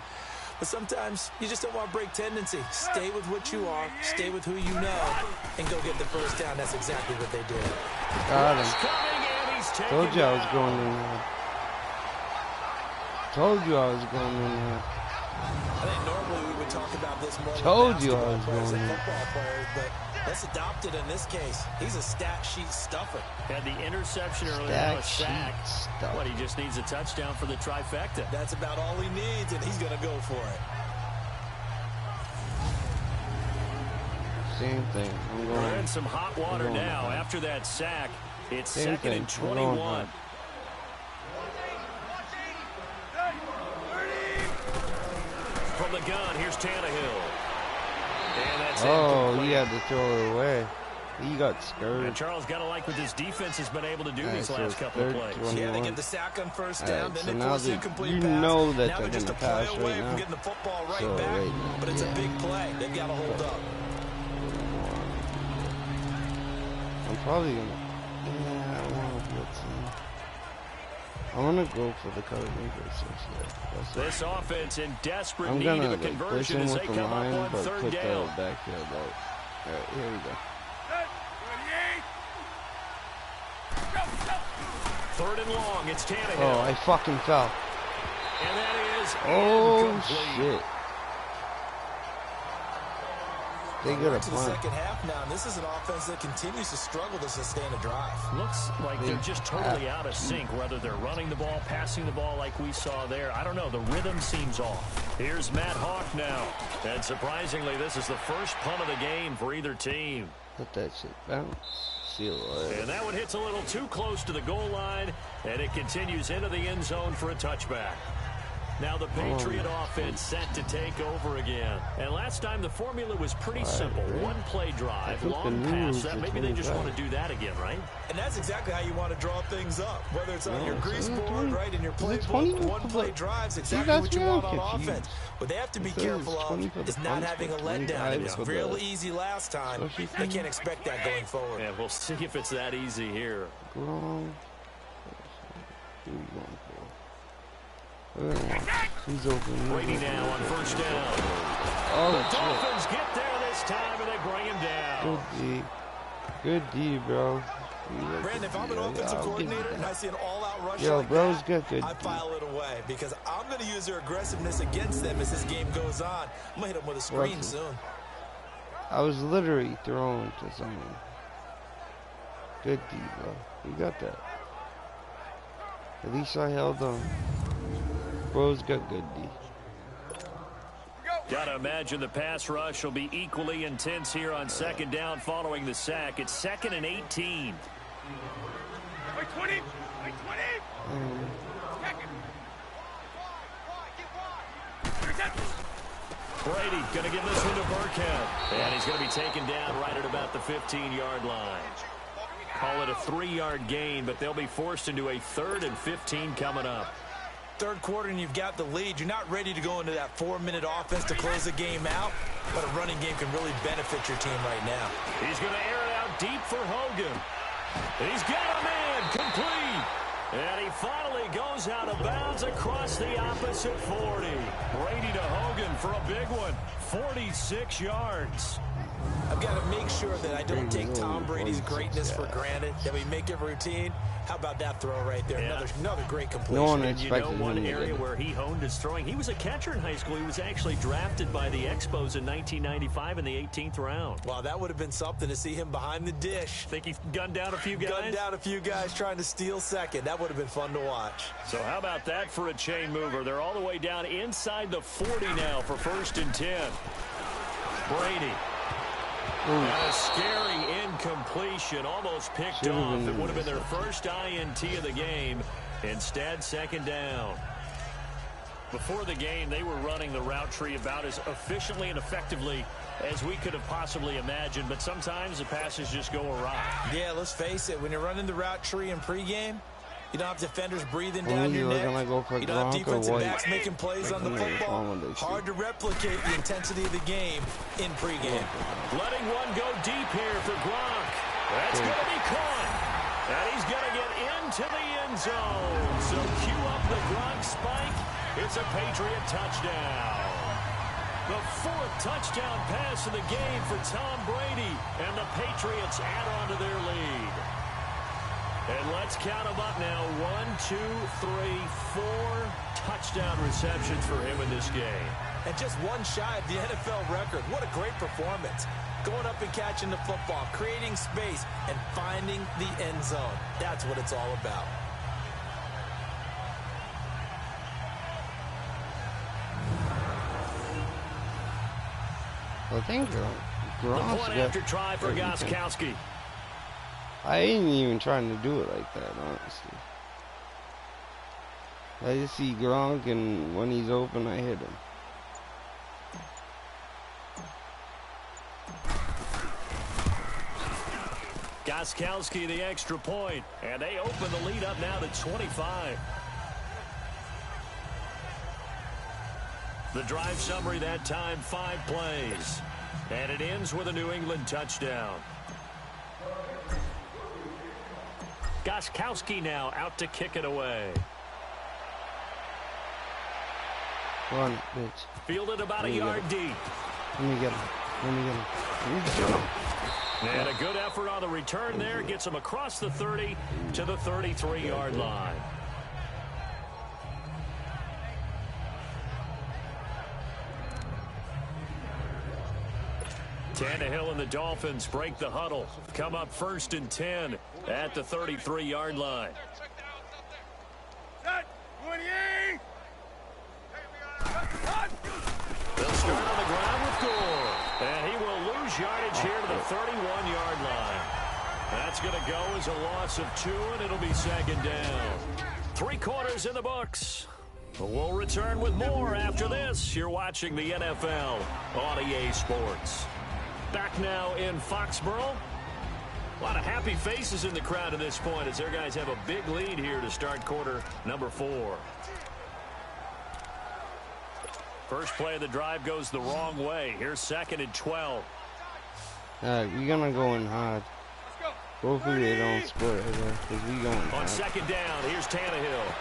But sometimes you just don't want to break tendency. Stay with what you are, stay with who you know, and go get the first down. That's exactly what they did. Got him. Told you I was going in there. Told you I was going in there. I think normally we would talk about this more Told you I was players going than in. football players, but let's adopt it in this case. He's a stat sheet stuffer. Had the interception earlier, now a sack. What, he just needs a touchdown for the trifecta. That's about all he needs, and he's going to go for it. Same thing. We're in some hot water now. After that sack, it's second and 21. From the gun, here's Tannehill. And that's he had to throw it away. He got scared. And Charles got to like what this defense has been able to do these last couple of plays. 21. Yeah, they get the sack on first down, so then they now force the incomplete you pass. know that now they're just a gonna play pass away right from now. getting the football right So, back, right, but it's a big play. They've got to hold up. I'm probably gonna. Yeah, I want to blitz him. I want to go for the cover This offense in desperate I'm need gonna of a like blitz conversion him as with they the come line, up on but third put down. the backfield out. All right, here we go. Third and long, it's Tannehill. Oh, I fucking fell. And that is incomplete. Shit. They We're got a into the punt. second half now, and this is an offense that continues to struggle to sustain a drive. Looks like they're just totally out of sync, whether they're running the ball, passing the ball like we saw there. I don't know. The rhythm seems off. Here's Matt Hawk now. And surprisingly, this is the first punt of the game for either team. Let that shit bounce. See you later. And that one hits a little too close to the goal line, and it continues into the end zone for a touchback. Now the Patriot offense set to take over again. And last time the formula was pretty simple. One play drive, long pass. Maybe they just want to do that again, right? And that's exactly how you want to draw things up. Whether it's on your grease board, right, in your playbook, one play drives, exactly what you want on offense. What they have to be careful of is not having a letdown. It was real easy last time. They can't expect that going forward. Yeah, we'll see if it's that easy here. Wrong. Who are you going for? He's open. Brady now on first down. Oh, the Dolphins get there this time, and they bring him down. Good D. Good D, bro. Brandon, if I'm an offensive coordinator and I see an all-out rush like bro's that, good. I file it away because I'm going to use their aggressiveness against them as this game goes on. I'm going to hit them with a screen soon. I was literally thrown to someone. Good D, bro. You got that. At least I held on. Bro's got good D. Gotta imagine the pass rush will be equally intense here on second down following the sack. It's 2nd and 18. Brady going to give this one to Burkhead. And he's going to be taken down right at about the 15-yard line. Call it a 3-yard gain, but they'll be forced into a 3rd and 15 coming up. Third quarter and you've got the lead. You're not ready to go into that 4-minute offense to close the game out, but a running game can really benefit your team right now. He's going to air it out deep for Hogan. He's got a man complete. And he finally goes out of bounds across the opposite 40. Brady to Hogan for a big one. 46 yards. I've got to make sure that I don't take Tom Brady's greatness for granted, that we make it routine. How about that throw right there? Yeah. Another great completion. No one And you know expected one him to area get it. where he honed his throwing? He was a catcher in high school. He was actually drafted by the Expos in 1995 in the 18th round. Wow, that would have been something to see him behind the dish. Think he gunned down a few guys? Gunned down a few guys trying to steal second. That would have been fun to watch. So how about that for a chain mover? They're all the way down inside the 40 now for 1st and 10. Brady. And a scary incompletion, almost picked off. It would have been their first INT of the game. Instead, 2nd down. Before the game, they were running the route tree about as efficiently and effectively as we could have possibly imagined. But sometimes the passes just go awry. Yeah, let's face it. When you're running the route tree in pregame, you don't have defenders breathing down your neck. You don't have defensive backs making plays on the football. Hard to replicate the intensity of the game in pregame. Letting one go deep here for Gronk. That's going to be caught. And he's going to get into the end zone. So cue up the Gronk spike. It's a Patriot touchdown. The 4th touchdown pass of the game for Tom Brady. And the Patriots add on to their lead. And let's count them up now. 1, 2, 3, 4 touchdown receptions for him in this game. And just one shy of the NFL record. What a great performance. Going up and catching the football, creating space, and finding the end zone. That's what it's all about. I think The point after try for Gostkowski. I ain't even trying to do it like that, honestly. I just see Gronk, and when he's open, I hit him. Gostkowski the extra point, and they open the lead up now to 25. The drive summary that time, 5 plays. And it ends with a New England touchdown. Gostkowski now out to kick it away. Run, bitch. Fielded about a yard deep. Let me get him. Let me get him. Let me get him. And a good effort on the return there. Gets him across the 30 to the 33-yard line. Tannehill and the Dolphins break the huddle. Come up 1st and 10 at the 33-yard line. They'll start on the ground with Gore. And he will lose yardage here to the 31-yard line. That's going to go as a loss of 2, and it'll be 2nd down. 3 quarters in the books. We'll return with more after this. You're watching the NFL on EA Sports. Back now in Foxborough. A lot of happy faces in the crowd at this point as their guys have a big lead here to start quarter number 4. First play of the drive goes the wrong way. Here's 2nd and 12. All right, we're going to go in hard. Hopefully they don't score it because we going On hard. 2nd down, here's Tannehill.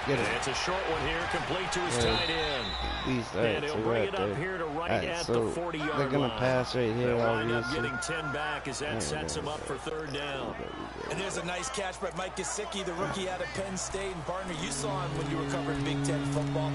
Get it. And it's a short one here, complete to his tight end. At least, And he'll bring it up here to right at the 40-yard line. They're going to pass right here. They'll wind up obviously. getting 10 back as that sets him up for 3rd down. And there's a nice catch by Mike Gesicki, the rookie out of Penn State. And partner, you saw him when you were covering Big Ten football.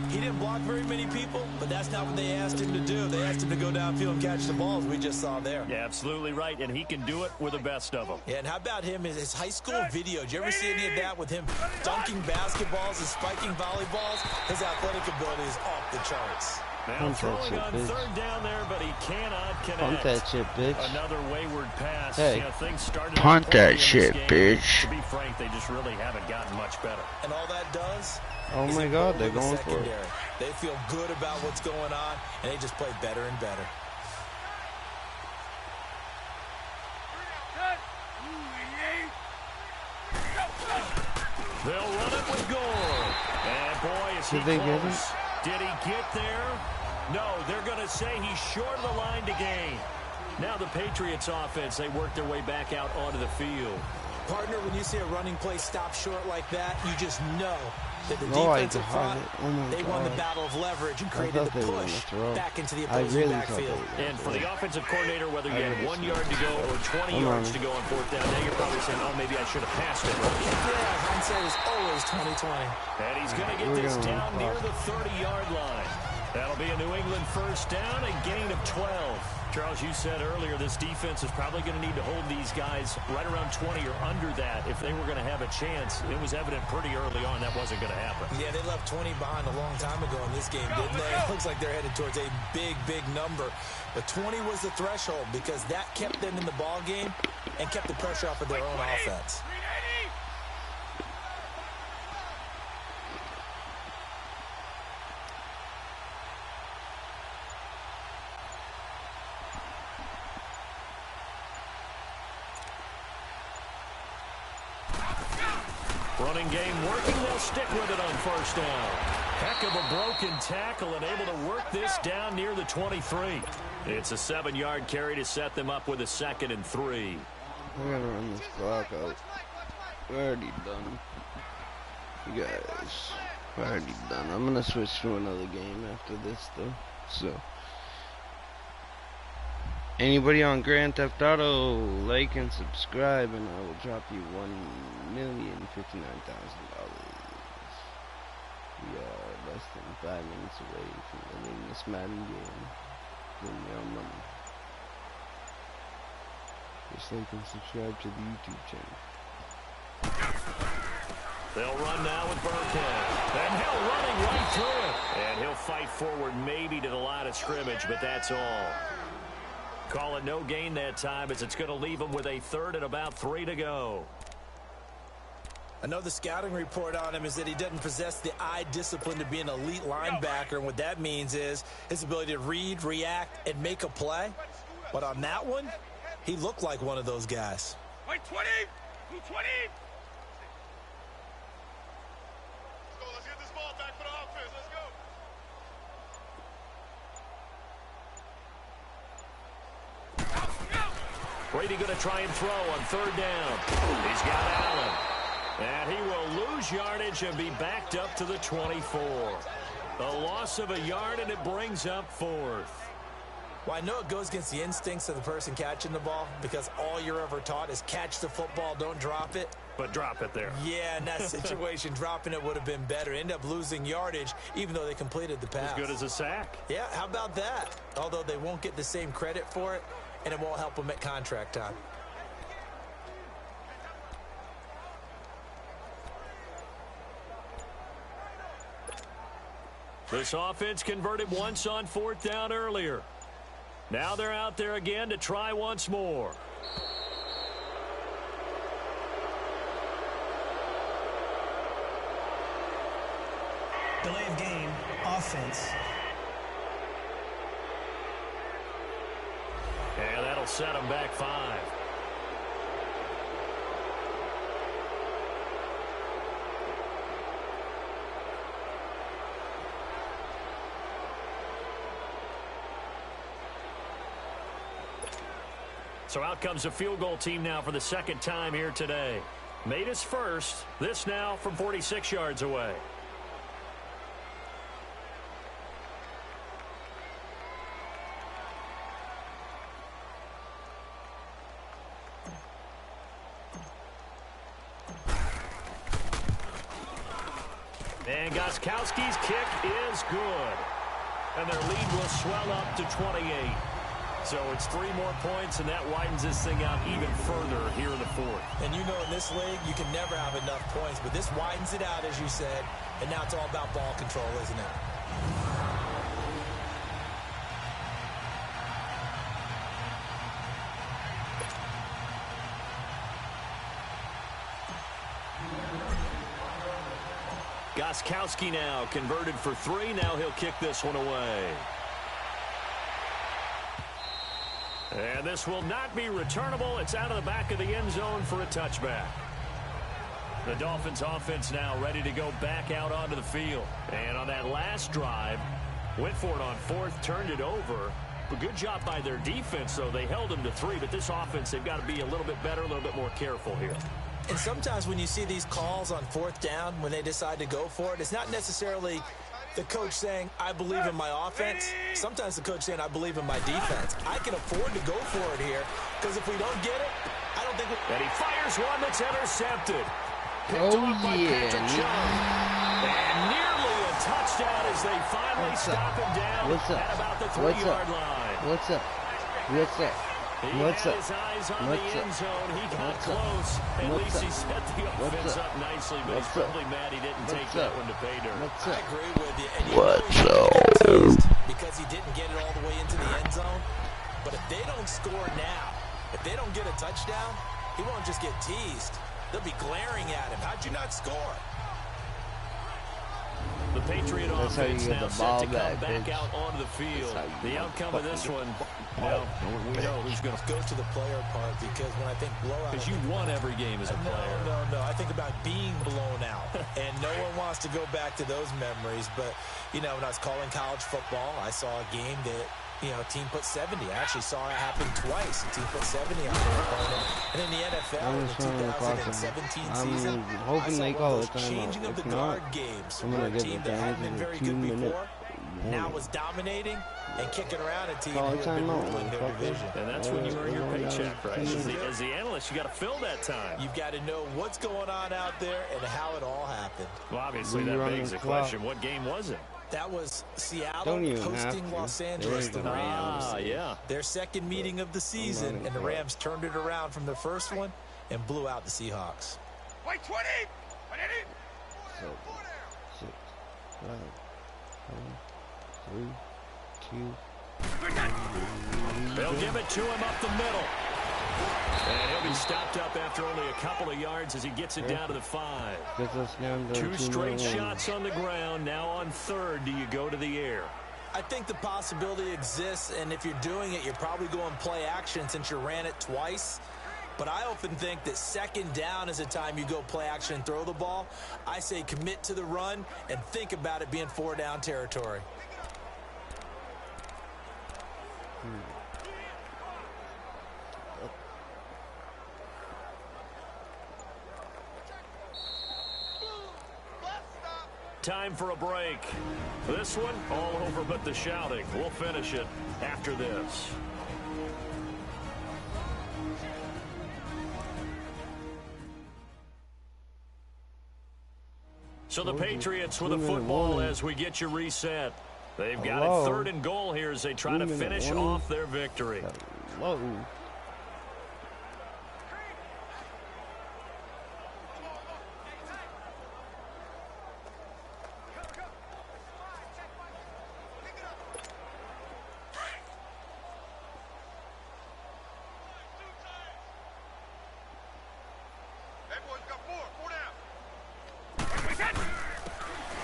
He didn't block very many people, but that's not what they asked him to do. They asked him to go downfield and catch the balls we just saw there. Yeah, absolutely right, and he can do it with the best of them. Yeah, and how about him, his high school video? Did you ever see any of that with him dunking basketballs and spiking volleyballs? His athletic ability is off the charts. Now throwing on third down there, but he cannot connect. Punt that shit, bitch. Another wayward pass. Hey, you know, things started punt that shit, bitch. To be frank, they just really haven't gotten much better. And all that does. Oh my God, they're going for it. They feel good about what's going on, and they just play better and better. They'll run it with Gore. And boy, is he close. Did he get there? No, they're going to say he's short of the line to gain. Now the Patriots offense, they work their way back out onto the field. Partner, when you see a running play stop short like that, you just know that the defensive front, they won the battle of leverage and created the push back into the opposing backfield. And for the offensive coordinator, whether you had 1 yard to go or 20 yards to go on fourth down, now you're probably saying, oh, maybe I should have passed it. Yeah, hindsight is always 20/20. And he's going to get this down near the 30-yard line. That'll be a New England first down, a gain of 12. Charles, you said earlier this defense is probably going to need to hold these guys right around 20 or under that if they were going to have a chance. It was evident pretty early on that wasn't going to happen. Yeah, they left 20 behind a long time ago in this game, didn't they? It looks like they're headed towards a big, big number. But 20 was the threshold because that kept them in the ball game and kept the pressure off of their own offense. Running game working, they'll stick with it on first down. Heck of a broken tackle and able to work this down near the 23. It's a 7-yard carry to set them up with a 2nd and 3. We're gonna run this clock out. We're already done. You guys, we're already done. I'm gonna switch to another game after this though. So anybody on Grand Theft Auto, like and subscribe, and I will drop you $1,059,000. We are less than 5 minutes away from winning this Madden game. Win your money. Just like and subscribe to the YouTube channel. They'll run now with Burkhead. And Hill running right through it. And he'll fight forward maybe to the line of scrimmage, but that's all. Call it no gain that time as it's going to leave him with a 3rd and about 3 to go. Another scouting report on him is that he doesn't possess the eye discipline to be an elite linebacker, and what that means is his ability to read, react, and make a play. But on that one, he looked like one of those guys. White 20! 220! Let's get this ball back for the offense. Let's go. Brady going to try and throw on 3rd down. He's got Allen. And he will lose yardage and be backed up to the 24. A loss of a yard, and it brings up 4th. Well, I know it goes against the instincts of the person catching the ball because all you're ever taught is catch the football, don't drop it. But drop it there. Yeah, in that situation, dropping it would have been better. End up losing yardage, even though they completed the pass. As good as a sack. Yeah, how about that? Although they won't get the same credit for it, and it won't help them at contract time. This offense converted once on 4th down earlier. Now they're out there again to try once more. Delay of game, offense. And that'll set them back 5. So out comes a field goal team now for the 2nd time here today. Made his first. This now from 46 yards away. And Gostkowski's kick is good. And their lead will swell up to 28. So it's 3 more points, and that widens this thing out even further here in the fourth. And you know in this league, you can never have enough points, but this widens it out, as you said, and now it's all about ball control, isn't it? Gostkowski now converted for 3. Now he'll kick this one away. And this will not be returnable. It's out of the back of the end zone for a touchback. The Dolphins offense now ready to go back out onto the field. And on that last drive, went for it on 4th, turned it over. A good job by their defense, though. They held them to 3, but this offense, they've got to be a little bit better, a little bit more careful here. And sometimes when you see these calls on 4th down, when they decide to go for it, it's not necessarily the coach saying, I believe in my offense. Sometimes the coach saying, I believe in my defense. I can afford to go for it here, because if we don't get it, I don't think we... And he fires one that's intercepted. Picked off by Patrick Chung. And nearly a touchdown as they finally stop him down at about the 3-yard line. What's up? What's up? What's up? His eyes on the end zone. He got close. At least he set the offense up nicely, but he's probably mad he didn't take that one to pay dirt. I agree with you. And you know because he didn't get it all the way into the end zone. But if they don't score now, if they don't get a touchdown, he won't just get teased. They'll be glaring at him. How'd you not score? The Patriot offense now set to come back out onto the field. The outcome of this one, well, we know who's going to go to the player part, because when I think blowout, because you won every game as a player. No. I think about being blown out, and no one wants to go back to those memories. But you know, when I was calling college football, I saw a game that, you know, a team put 70. I actually saw it happen twice. A team put 70 on their opponent. And in the NFL, in the 2017 season, hoping they call it changing of the guard games. Where a team that hadn't been very good before now was dominating and kicking around a team who had been ruling their division. And that's when you earn your paycheck, right? As the analyst, you got to fill that time. You've got to know what's going on out there and how it all happened. Well, obviously, that begs the question, what game was it? That was Seattle hosting Los Angeles, the Rams. Yeah. Their second meeting of the season, and the Rams turned it around from the first one and blew out the Seahawks. Wait, 20! 7, 6, 5, 4, 3, 2. They'll give it to him up the middle. And he'll be stopped up after only a couple of yards as he gets it down to the 5. 2 straight shots on the ground. Now on 3rd, do you go to the air? I think the possibility exists, and if you're doing it, you're probably going play action since you ran it twice. But I often think that 2nd down is a time you go play action and throw the ball. I say commit to the run and think about it being 4-down territory. Time for a break. This one, all over but the shouting. We'll finish it after this. So the Patriots with the football as we get you reset. They've got it 3rd and goal here as they try to finish off their victory. Whoa.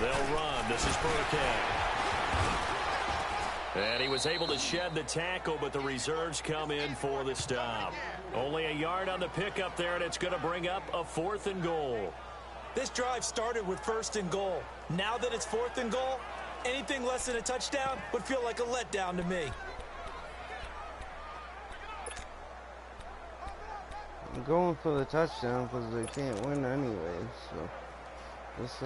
They'll run. This is Burkhead. And he was able to shed the tackle, but the reserves come in for the stop. Only a yard on the pickup there, and it's going to bring up a 4th and goal. This drive started with 1st and goal. Now that it's 4th and goal, anything less than a touchdown would feel like a letdown to me. I'm going for the touchdown because they can't win anyway, so that's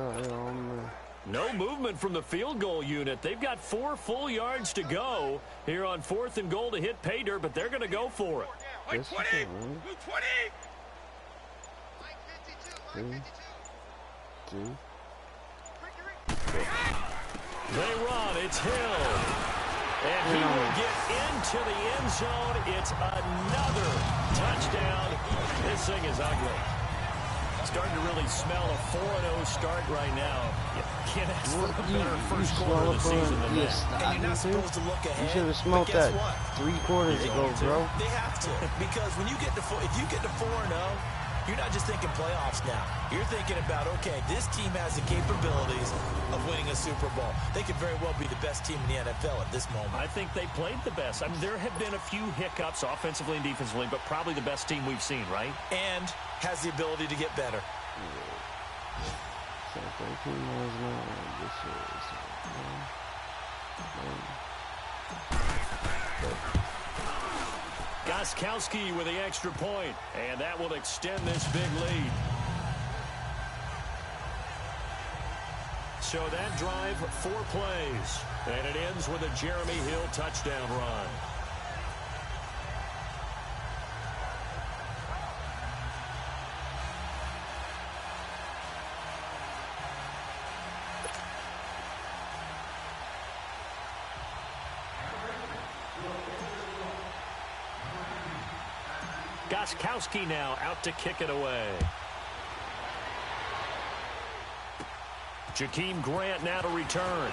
no movement from the field goal unit. They've got 4 full yards to go here on 4th and goal to hit pay dirt, but they're going to go for it. Wait, 20! 3, 2. They run. It's Hill. And he will get into the end zone. It's another touchdown. This thing is ugly. Starting to really smell a 4-0 start right now. You can't ask for a better first quarter of the season than that. And you're not supposed to look ahead. You should have smelled that 3 quarters ago, bro. They have to. Because when you get to if you get to 4-0, you're not just thinking playoffs now. You're thinking about, okay, this team has the capabilities of winning a Super Bowl. They could very well be the best team in the NFL at this moment. I think they played the best. I mean, there have been a few hiccups offensively and defensively, but probably the best team we've seen, right? And has the ability to get better. So 13 miles an hour. Gostkowski with the extra point, and that will extend this big lead. So that drive, 4 plays, and it ends with a Jeremy Hill touchdown run. Gostkowski now out to kick it away. Jakeem Grant now to return.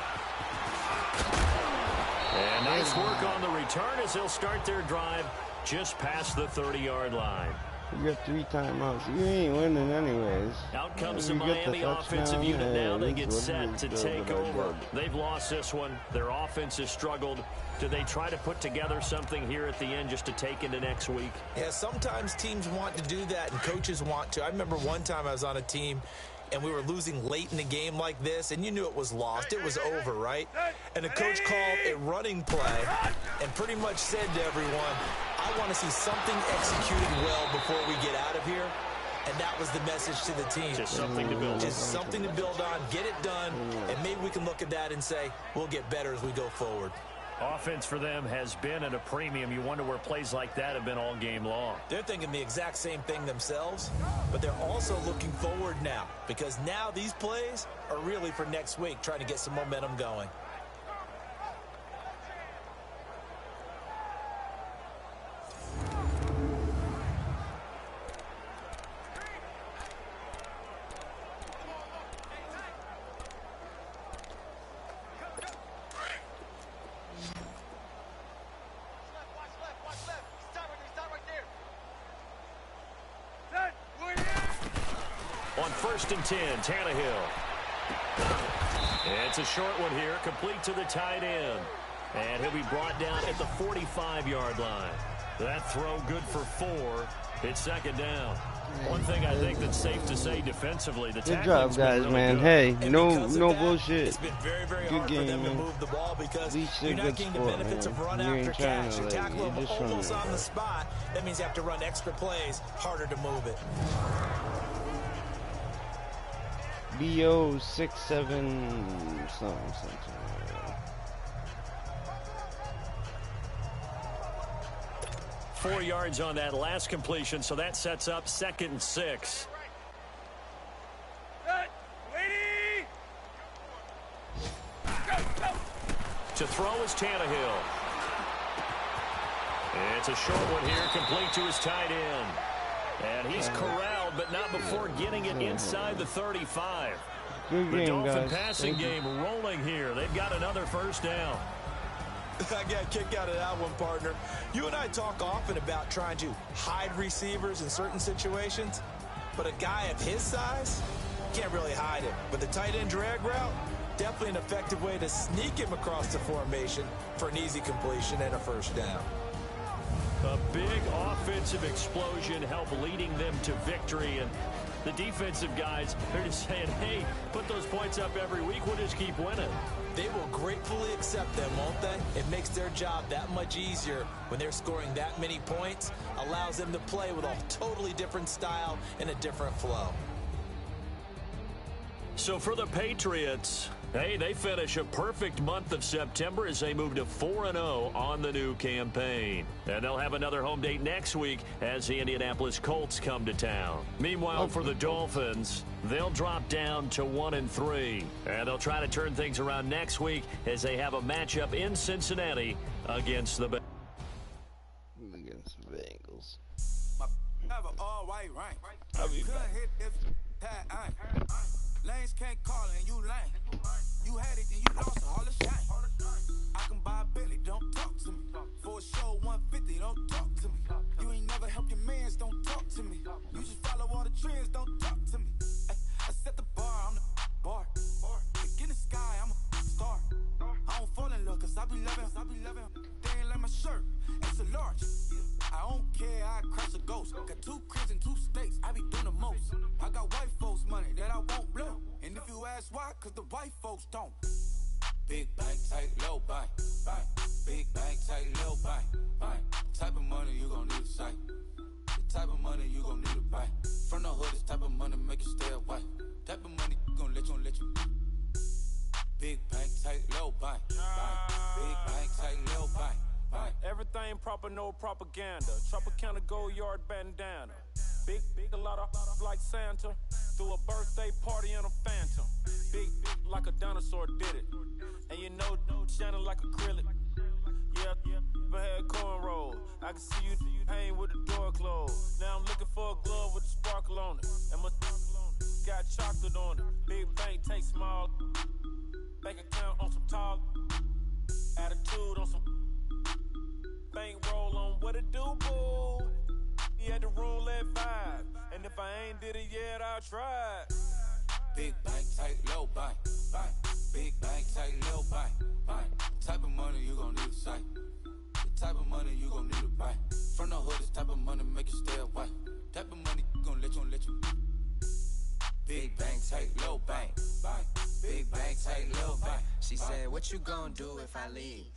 And nice work on the return as he'll start their drive just past the 30-yard line. You got 3 timeouts. You ain't winning anyways. Out comes the Miami offensive unit now. They get set to take over. They've lost this one. Their offense has struggled. Do they try to put together something here at the end just to take into next week? Yeah, sometimes teams want to do that and coaches want to. I remember one time I was on a team and we were losing late in the game like this, and you knew it was lost. It was over, right? And the coach called a running play and pretty much said to everyone, I want to see something executed well before we get out of here. And that was the message to the team. Just something to build on. Just something to build on, get it done, and maybe we can look at that and say, we'll get better as we go forward. Offense for them has been at a premium. You wonder where plays like that have been all game long. They're thinking the exact same thing themselves, but they're also looking forward now because now these plays are really for next week, trying to get some momentum going. On 1st and 10, Tannehill. It's a short one here, complete to the tight end. And he'll be brought down at the 45-yard line. That throw good for 4. It's 2nd down. One thing I think that's safe to say defensively, the good job, guys, really man. Good. Hey, no bullshit. It's been very, very good hard game, for them man. to move the ball because you're not getting the benefits of run after catch. You tackle them almost on the spot. That means you have to run extra plays, harder to move it. BO 67 something. 4 yards on that last completion, so that sets up 2nd and 6. To throw is Tannehill. It's a short one here, complete to his tight end. And he's corralled, but not before getting it inside the 35. Good the game, Dolphin guys. passing game rolling here. They've got another 1st down. I got a kick out of that one, partner. You and I talk often about trying to hide receivers in certain situations, but a guy of his size can't really hide him. But the tight end drag route, definitely an effective way to sneak him across the formation for an easy completion and a 1st down. A big offensive explosion helped leading them to victory, and the defensive guys, they're just saying, hey, put those points up every week, we'll just keep winning. They will gratefully accept them, won't they? It makes their job that much easier when they're scoring that many points, allows them to play with a totally different style and a different flow. So for the Patriots, hey, they finish a perfect month of September as they move to 4-0 on the new campaign. And they'll have another home date next week as the Indianapolis Colts come to town. Meanwhile, for the Dolphins, they'll drop down to 1-3. And they'll try to turn things around next week as they have a matchup in Cincinnati against the Bengals. Lanes can't call and you lame. You had it and you lost all the shine. I can buy a Billy, don't talk to me. For a show 150, don't talk to me. You ain't never helped your mans, don't talk to me. You just follow all the trends, don't talk to me. I set the bar, I'm the bar. Look in the sky, I'm a star. I don't fall in love cause I be loving. They ain't like my shirt, it's a large. I don't care, I crash a ghost. Got 2 cribs and 2 states, I be doing the most. I got white folks money that I won't blow. And if you ask why, cause the white folks don't. Big bank, tight, low bank. Big bank, tight, low bank. Type of money you gon' need a sight. The type of money you gon' need to buy. From the hood, this type of money make you stay away. Type of money gon' let you. Big bank, tight, low bank. Big bank, tight, low bank. Everything proper, no propaganda. Tropicana gold yard bandana. Big, a lot of like Santa. Threw a birthday party in a phantom. Big like a dinosaur did it. And you know, shining like acrylic. Yeah, I had cornrows. I can see you hang with the door closed. Now I'm looking for a glove with a sparkle on it. And my got chocolate on it. Big bank, take small. Bank account on some tall. Attitude on some. Bankroll on what it do, boo. He had the roulette vibe. And if I ain't did it yet, I'll try. Big bank, tight, low bank. Big bank, tight, low bank. Type of money you gon' need a sight. The type of money you gon' need to buy. From the hood, this type of money make you stay away. Type of money gon' let you. Big bank, tight, low bank. Big bank, tight, low bank. She said, what you gon' do if I leave?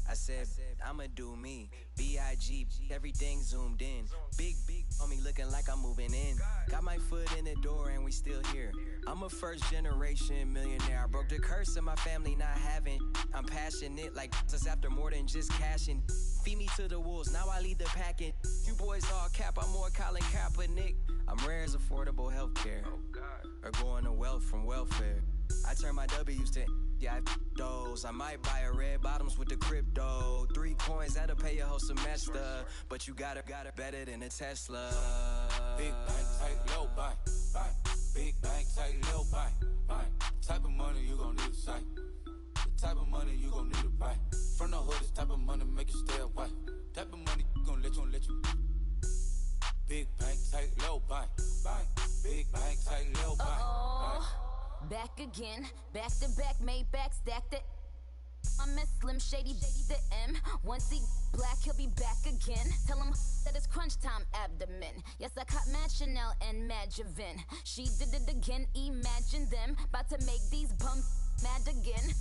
I said, I'ma do me. B.I.G. Everything zoomed in. Big on me looking like I'm moving in. Got my foot in the door and we still here. I'm a first generation millionaire. I broke the curse of my family not having. I'm passionate like just after more than just cashing. Feed me to the wolves, now I lead the packing. You boys all cap, I'm more Colin Kaepernick. I'm rare as affordable healthcare. Or going to wealth from welfare. I turn my W's to those. I might buy a red bottoms with the crypto. 3 coins, that'll pay your whole semester. But you got it better than a Tesla. Big bank, tight, low bank. Big bank, tight, low bank. Type of money you gon' need a sight. The type of money you gon' need to buy. From the hood, this type of money make you stay away. Type of money gon' let you. Big bank, tight, low bank. Big bank, tight, low bank. Back again, back to back, made back, stack the. I'm a Slim Shady, the M. Once he black, he'll be back again. Tell him that it's crunch time abdomen. Yes, I caught Mad Chanel and Mad Javin. She did it again, imagine them. About to make these bums mad again.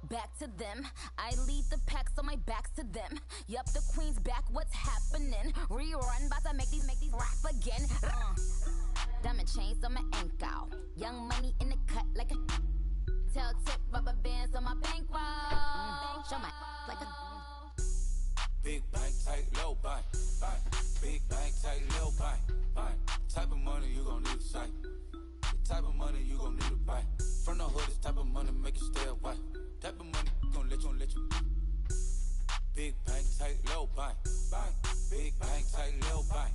Back to them. I lead the pack, so my back's to them. Yup, the queen's back, what's happening? Rerun, about to make these rap again. Diamond chains on my ankle. Young money in the cut like a. Tell tip rubber bands on my bankroll. Show my like a. Big bank, tight, low bank. Big bank, tight, low bank. Type of money you gon' need a sight. The type of money you gon' need to buy. From the hood, this type of money make you stay away. Type of money gon' let you. Big bank, tight, low bank. Big bank, tight, low bank.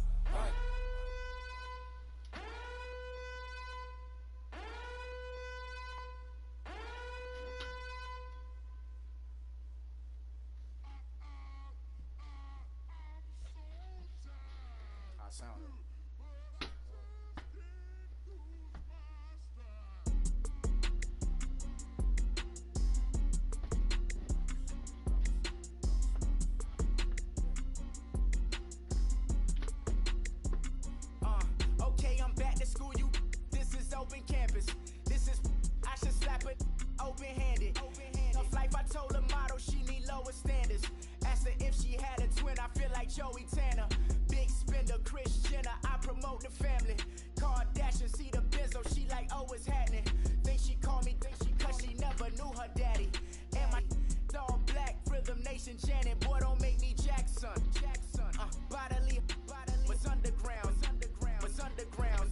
Okay, I'm back to school, you. This is open campus. This is, I should slap it open-handed. Of life, I told her motto, she need lower standards. Asked her if she had a twin, I feel like Joey Tanner. Big spender, Chris Jenner, I promote the family. Kardashian, see the benzo, she like, oh, it's disenchanted, boy, don't make me Jackson. Bodily, what's underground, what's underground,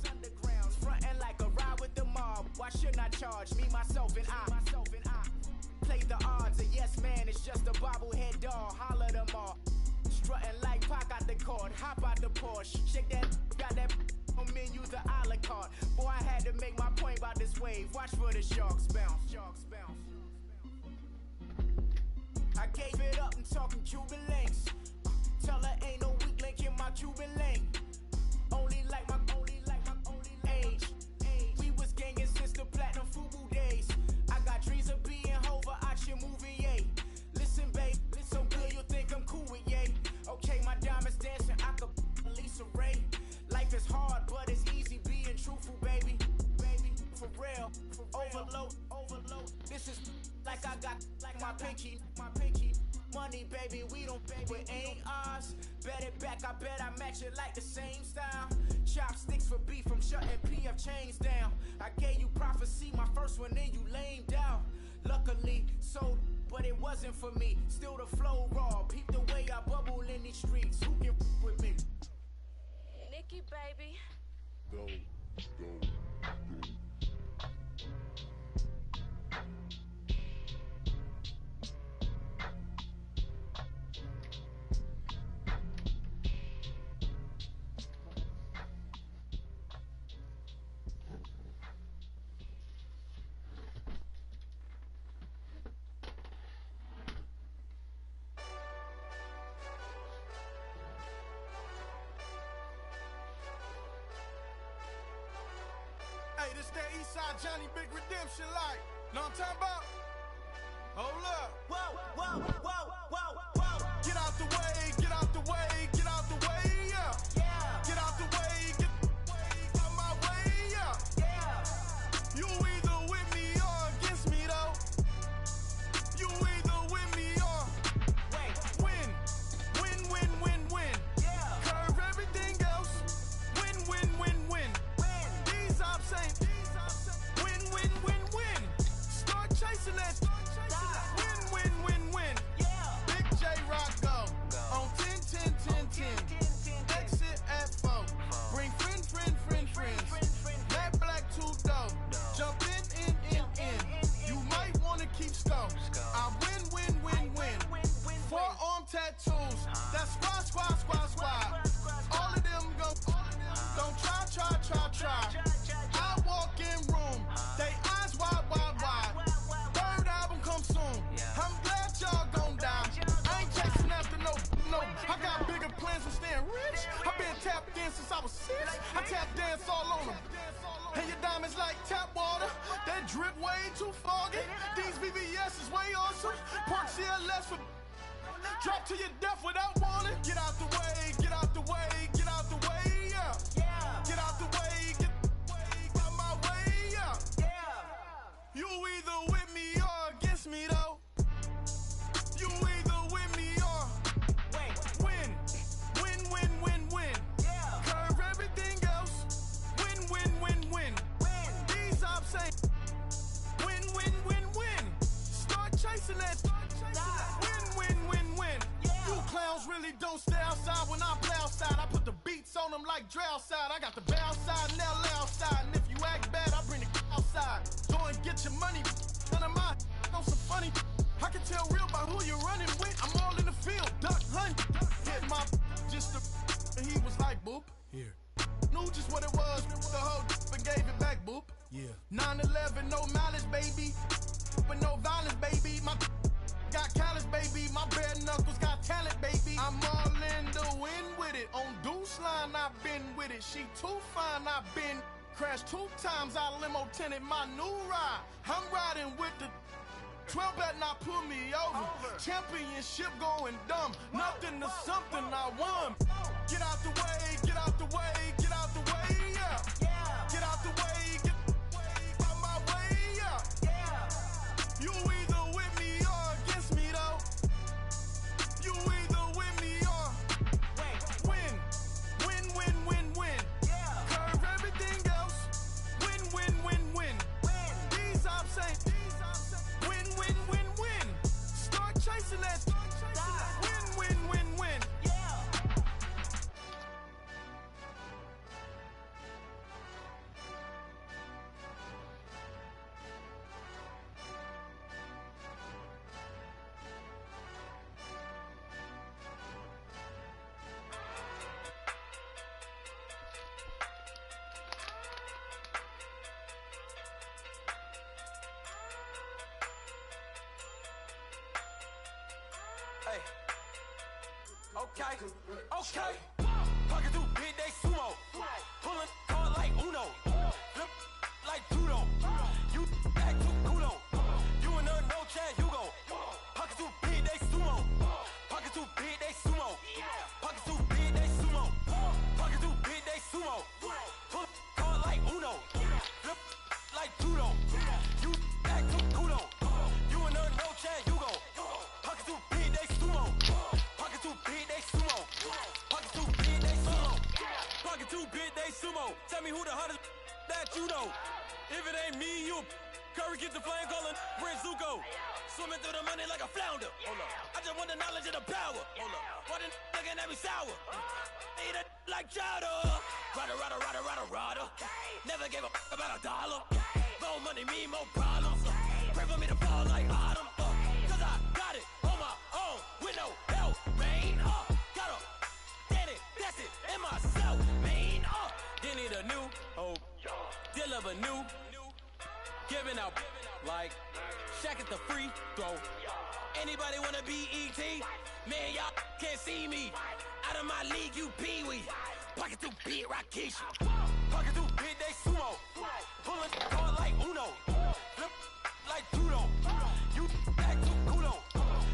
frontin' like a ride with the mob. Why shouldn't I charge me, myself, and I? Play the odds, a yes man, it's just a bobblehead doll. Holler them all. Strutting like Pac out the court, hop out the Porsche, shake that, got that on menu, the a la carte. Boy, I had to make my point about this wave. Watch for the sharks bounce, sharks bounce. I gave it up, I'm talking Cuban links. Tell her ain't no weak link in my Cuban link. Only like my age. We was gangin' since the platinum FUBU days. I got dreams of being Hova out your movie, yay. Listen, babe, so good you'll think I'm cool with yay. Okay, my diamonds dancing, I could Lisa Ray. Life is hard, but it's easy being truthful, baby. For real, overload. This is like I got like my pinky. Money, baby, we don't pay, but ain't ours. Bet it back, I bet I match it like the same style. Chopsticks for beef, I'm shutting PF chains down. I gave you prophecy, my first one, then you lamed out. Luckily, so, but it wasn't for me. Still the flow raw, peep the way I bubble in these streets. Who can with me? Nikki, baby. Go. Hey, this that Eastside Johnny Big Redemption like. Know what I'm talking about? Hold up. Whoa. Get out the way, get out the way, get out the way, yeah. Get out the way, get out my way, yeah. You either with me or against me, though. You either with me or win. Curve everything else. Win. These ops ain't win. Start chasing that. Win. Big J Rock go on 10. Exit at 4. Bring friends. Matt Black 2 dope. Jump in. You might wanna keep scope. I win. Forearm tattoos. That's squad. All of them go. Don't try. I walk in room. They eyes wide. Third album come soon. I'm glad y'all gon' die. I ain't chasing after no. I got bigger plans than staying rich. I've been tapped in since I was 6. I tap dance all on them. And your diamonds like tap water. That drip way too foggy. These VVS is way awesome. Park CLS for drop to your death without warning. Get out the way, yeah. Get out the way, get out my way, yeah. You either with me or against me, though. You either with me or win. Curve everything else. Win. These ops ain't win. Start chasing that. Win. You clowns really don't stay outside when I play outside. I put the beats on them like Dre outside. I got the bow side and LA outside. And if you act bad, I bring the outside. Go and get your money. None of my on some funny. I can tell real by who you're running with. I'm all in the field. Duck hunt. Hit my just and he was like, boop. Here. Knew just what it was. The whole and gave it back, boop. Yeah. 9/11, no mileage, baby. With no violence, baby. My got callous, baby. My bare knuckles got talent, baby. I'm all in the wind with it. On Deuce line, I've been with it. She too fine, I've been crashed 2 times. I limo tinted my new ride. I'm riding with the 12 better not pull me over. Championship going dumb. Nothing to something I won. Get out the way, yeah. Get out the way, get out my way, yeah. You either with me or against me, though. You either with me or win. Curve everything else. Win. These ops ain't win. Start chasing that. Hey. Okay. Pocket too big, they sumo. Pulling card like Uno. Flip like judo. You act too kudo. You and her no Chad Hugo. Pocket too big, they sumo. Pocket too big, they sumo. Pocket too big, they sumo. Pocket too big, they sumo. Pull card like Uno. Flip like judo. You act too kudo. You and her no Chad Hugo. Pocket too big, they sumo. Pocket too big, they sumo. Pocket too big, they sumo. Pocket too big, they sumo. Tell me who the hottest that you know. If it ain't me, you Curry gets the flame calling Prince Zuko. Swimming through the money like a flounder. Hold up. I just want the knowledge and the power. Hold up. Why the looking at me sour? Eat it like chowder. Rada. Never gave a about $1. More money, me, more problems. Pray for me to fall like autumn. Cause I got it on my own with no help, man. Gotta get it, that's it, in myself, man. Didn't need a new hope, deal of a new, giving out like Shaq at the free throw. Anybody wanna be ET? Man, y'all can't see me. Out of my league, you pee-wee. Pocket too big, Rakesh. Pocket too big, they sumo. Pulling card like Uno. Flip like judo. You act too kudo.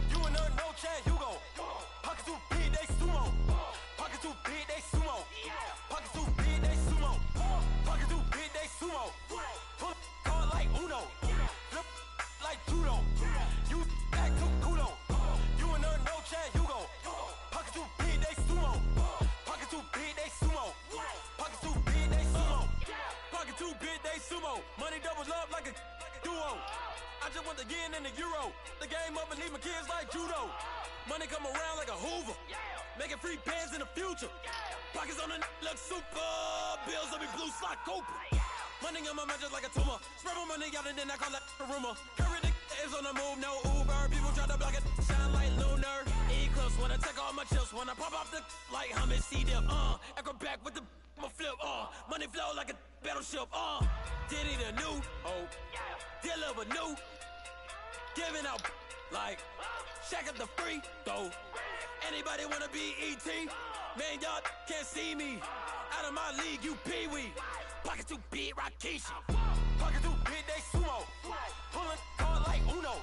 You and her no Chad Hugo. Pocket too big, they sumo. Pocket too big, they sumo. Pocket too big, they sumo. Pocket too big, they sumo. Pull card like Uno. Flip like judo. You act too kudo. You and her no Chad Hugo. Pocket too big, they sumo. Pocket too big, they sumo. Pocket too big, they sumo. Pocket too big, they sumo. Money doubles up like a duo. I just want the yen and the euro. The game up and leave my kids like judo. Money come around like a Hoover. Making free bands in the future. Pockets on the look super. Bills on me blue slot Cooper. Money on my mind just like a tumor. Spread my money out and then I call that a rumor. Curry the is on the move, no Uber. People try to block it, shine like lunar. Eclipse when I take all my chips. When I pop off the like hummus, C-dip. Echo back with the flip. Money flow like a battleship. Diddy the new hope. Deal of a new. Giving out like Shaq at the free throw. Anybody wanna be ET? Man, y'all can't see me. Out of my league, you pee-wee. Pocket too big, Rakesh. Pocket too big, they sumo. Pulling card like Uno.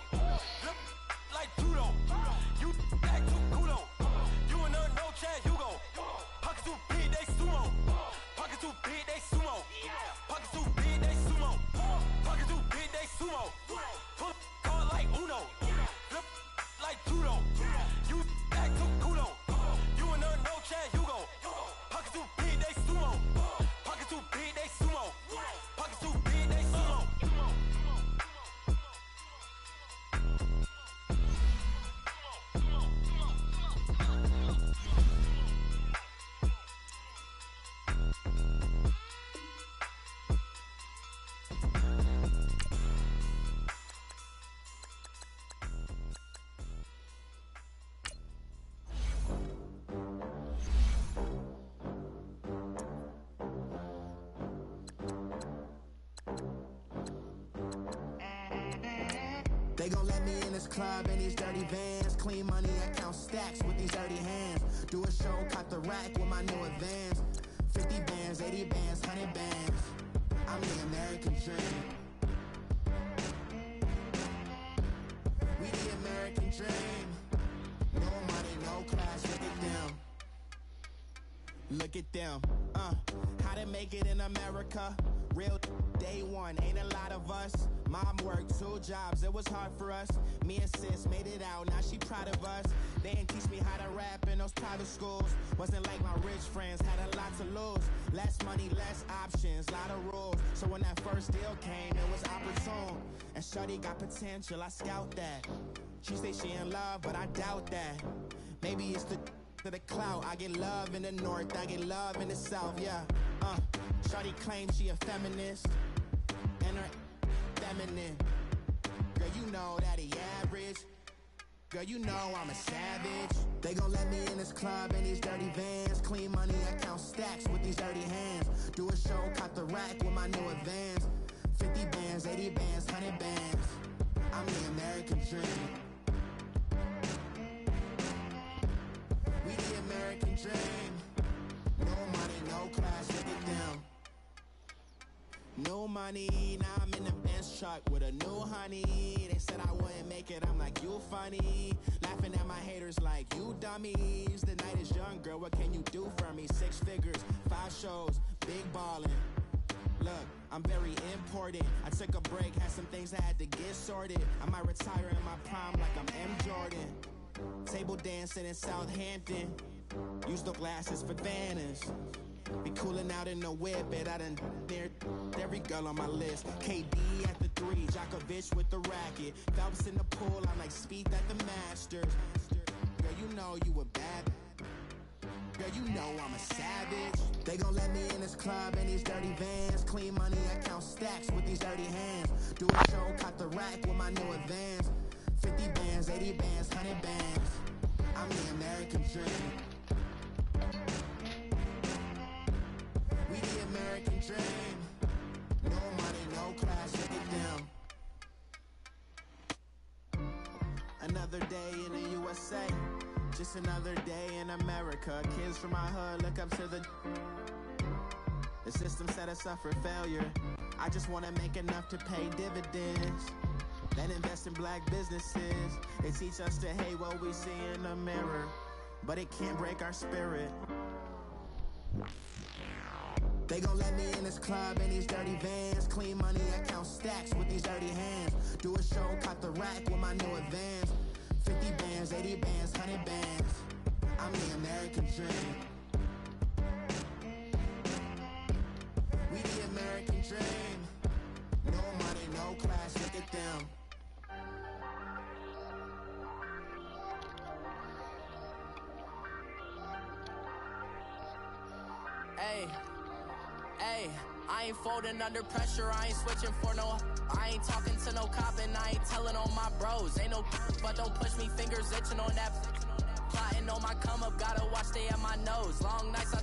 Flip like judo. You act too kudo. You and her no Chad Hugo. Pocket too big, they sumo. Pocket too big, they sumo. Pocket too big, they sumo. Pocket too big, they sumo. Pull card like Uno. Flip like judo. You act too kudo. You and her no Chad Hugo. Pocket too big, they sumo. Pocket too big, they sumo. Pocket too big, they sumo. They gon' let me in this club in these dirty vans. Clean money, I count stacks with these dirty hands. Do a show, caught the rack with my new advance. 50 bands, 80 bands, 100 bands. I'm the American dream. We the American dream. No money, no class, look at them. Look at them, how to make it in America. Real day one, ain't a lot of us. Mom worked 2 jobs, it was hard for us. Me and sis made it out, now she proud of us. They didn't teach me how to rap in those private schools. Wasn't like my rich friends, had a lot to lose. Less money, less options, lot of rules. So when that first deal came, it was opportune. And shorty got potential, I scout that. She say she in love, but I doubt that. Maybe it's the clout. I get love in the north, I get love in the south, yeah. Shorty claims she a feminist, and her feminine. Girl, you know that he average. Girl, you know I'm a savage. They gon' let me in this club in these dirty vans. Clean money, I count stacks with these dirty hands. Do a show, caught the rack with my new advance. 50 bands, 80 bands, 100 bands. I'm the American dream. money. Now I'm in the Benz truck with a new honey. They said I wouldn't make it, I'm like, you funny. Laughing at my haters like, you dummies. The night is young, girl, what can you do for me? 6 figures, 5 shows, big ballin'. Look, I'm very important. I took a break, had some things I had to get sorted. I might retire in my prime like I'm M. Jordan. Table dancing in Southampton. Use the glasses for Vannas. Be cooling out in the whip, but I done near every girl on my list. KD at the 3, Djokovic with the racket. Phelps in the pool, I'm like Speed at the Masters. Girl, you know you a bad. Girl, you know I'm a savage. They gon' let me in this club in these dirty vans. Clean money, I count stacks with these dirty hands. Do a show, cut the rack with my new advance. 50 bands, 80 bands, 100 bands. I'm the American dream. We the American dream. No money, no class, look at them. Another day in the USA. Just another day in America. Kids from my hood look up to the system set us up for failure. I just want to make enough to pay dividends. Then invest in black businesses. They teach us to hate what we see in the mirror, but it can't break our spirit. They gon' let me in this club in these dirty vans. Clean money, I count stacks with these dirty hands. Do a show, cut the rack with my new advance. 50 bands, 80 bands, 100 bands. I'm the American dream. We the American dream. No money, no class, look at them. Hey, hey, I ain't folding under pressure, I ain't switching for no. I ain't talking to no cop and I ain't telling on my bros. Ain't no but don't push me, fingers itching on that. Plotting on my come up, gotta watch stay at my nose. Long nights I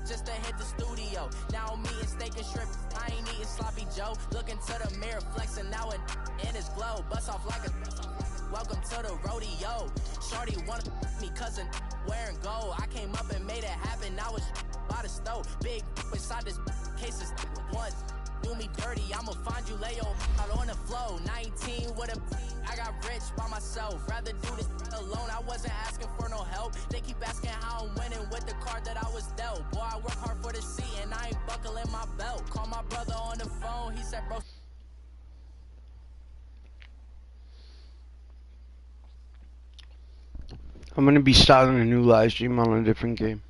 just to hit the studio. Now I'm eating steak and shrimp, I ain't eating sloppy Joe. Looking to the mirror, flexing now and in his glow. Bust off like a welcome to the rodeo. Shorty wanna me cousin wearing gold. I came up and made it happen, I was by the stove. Big inside this cases once. Do me dirty, I'ma find you, lay your out on the flow. 19 with a I got rich by myself. Rather do this alone, I wasn't asking for no help. They keep asking how I'm winning with the card that I was dealt. Boy, I work hard for the seat and I ain't buckling my belt. Call my brother on the phone, he said, bro. I'm gonna be starting a new live stream on a different game.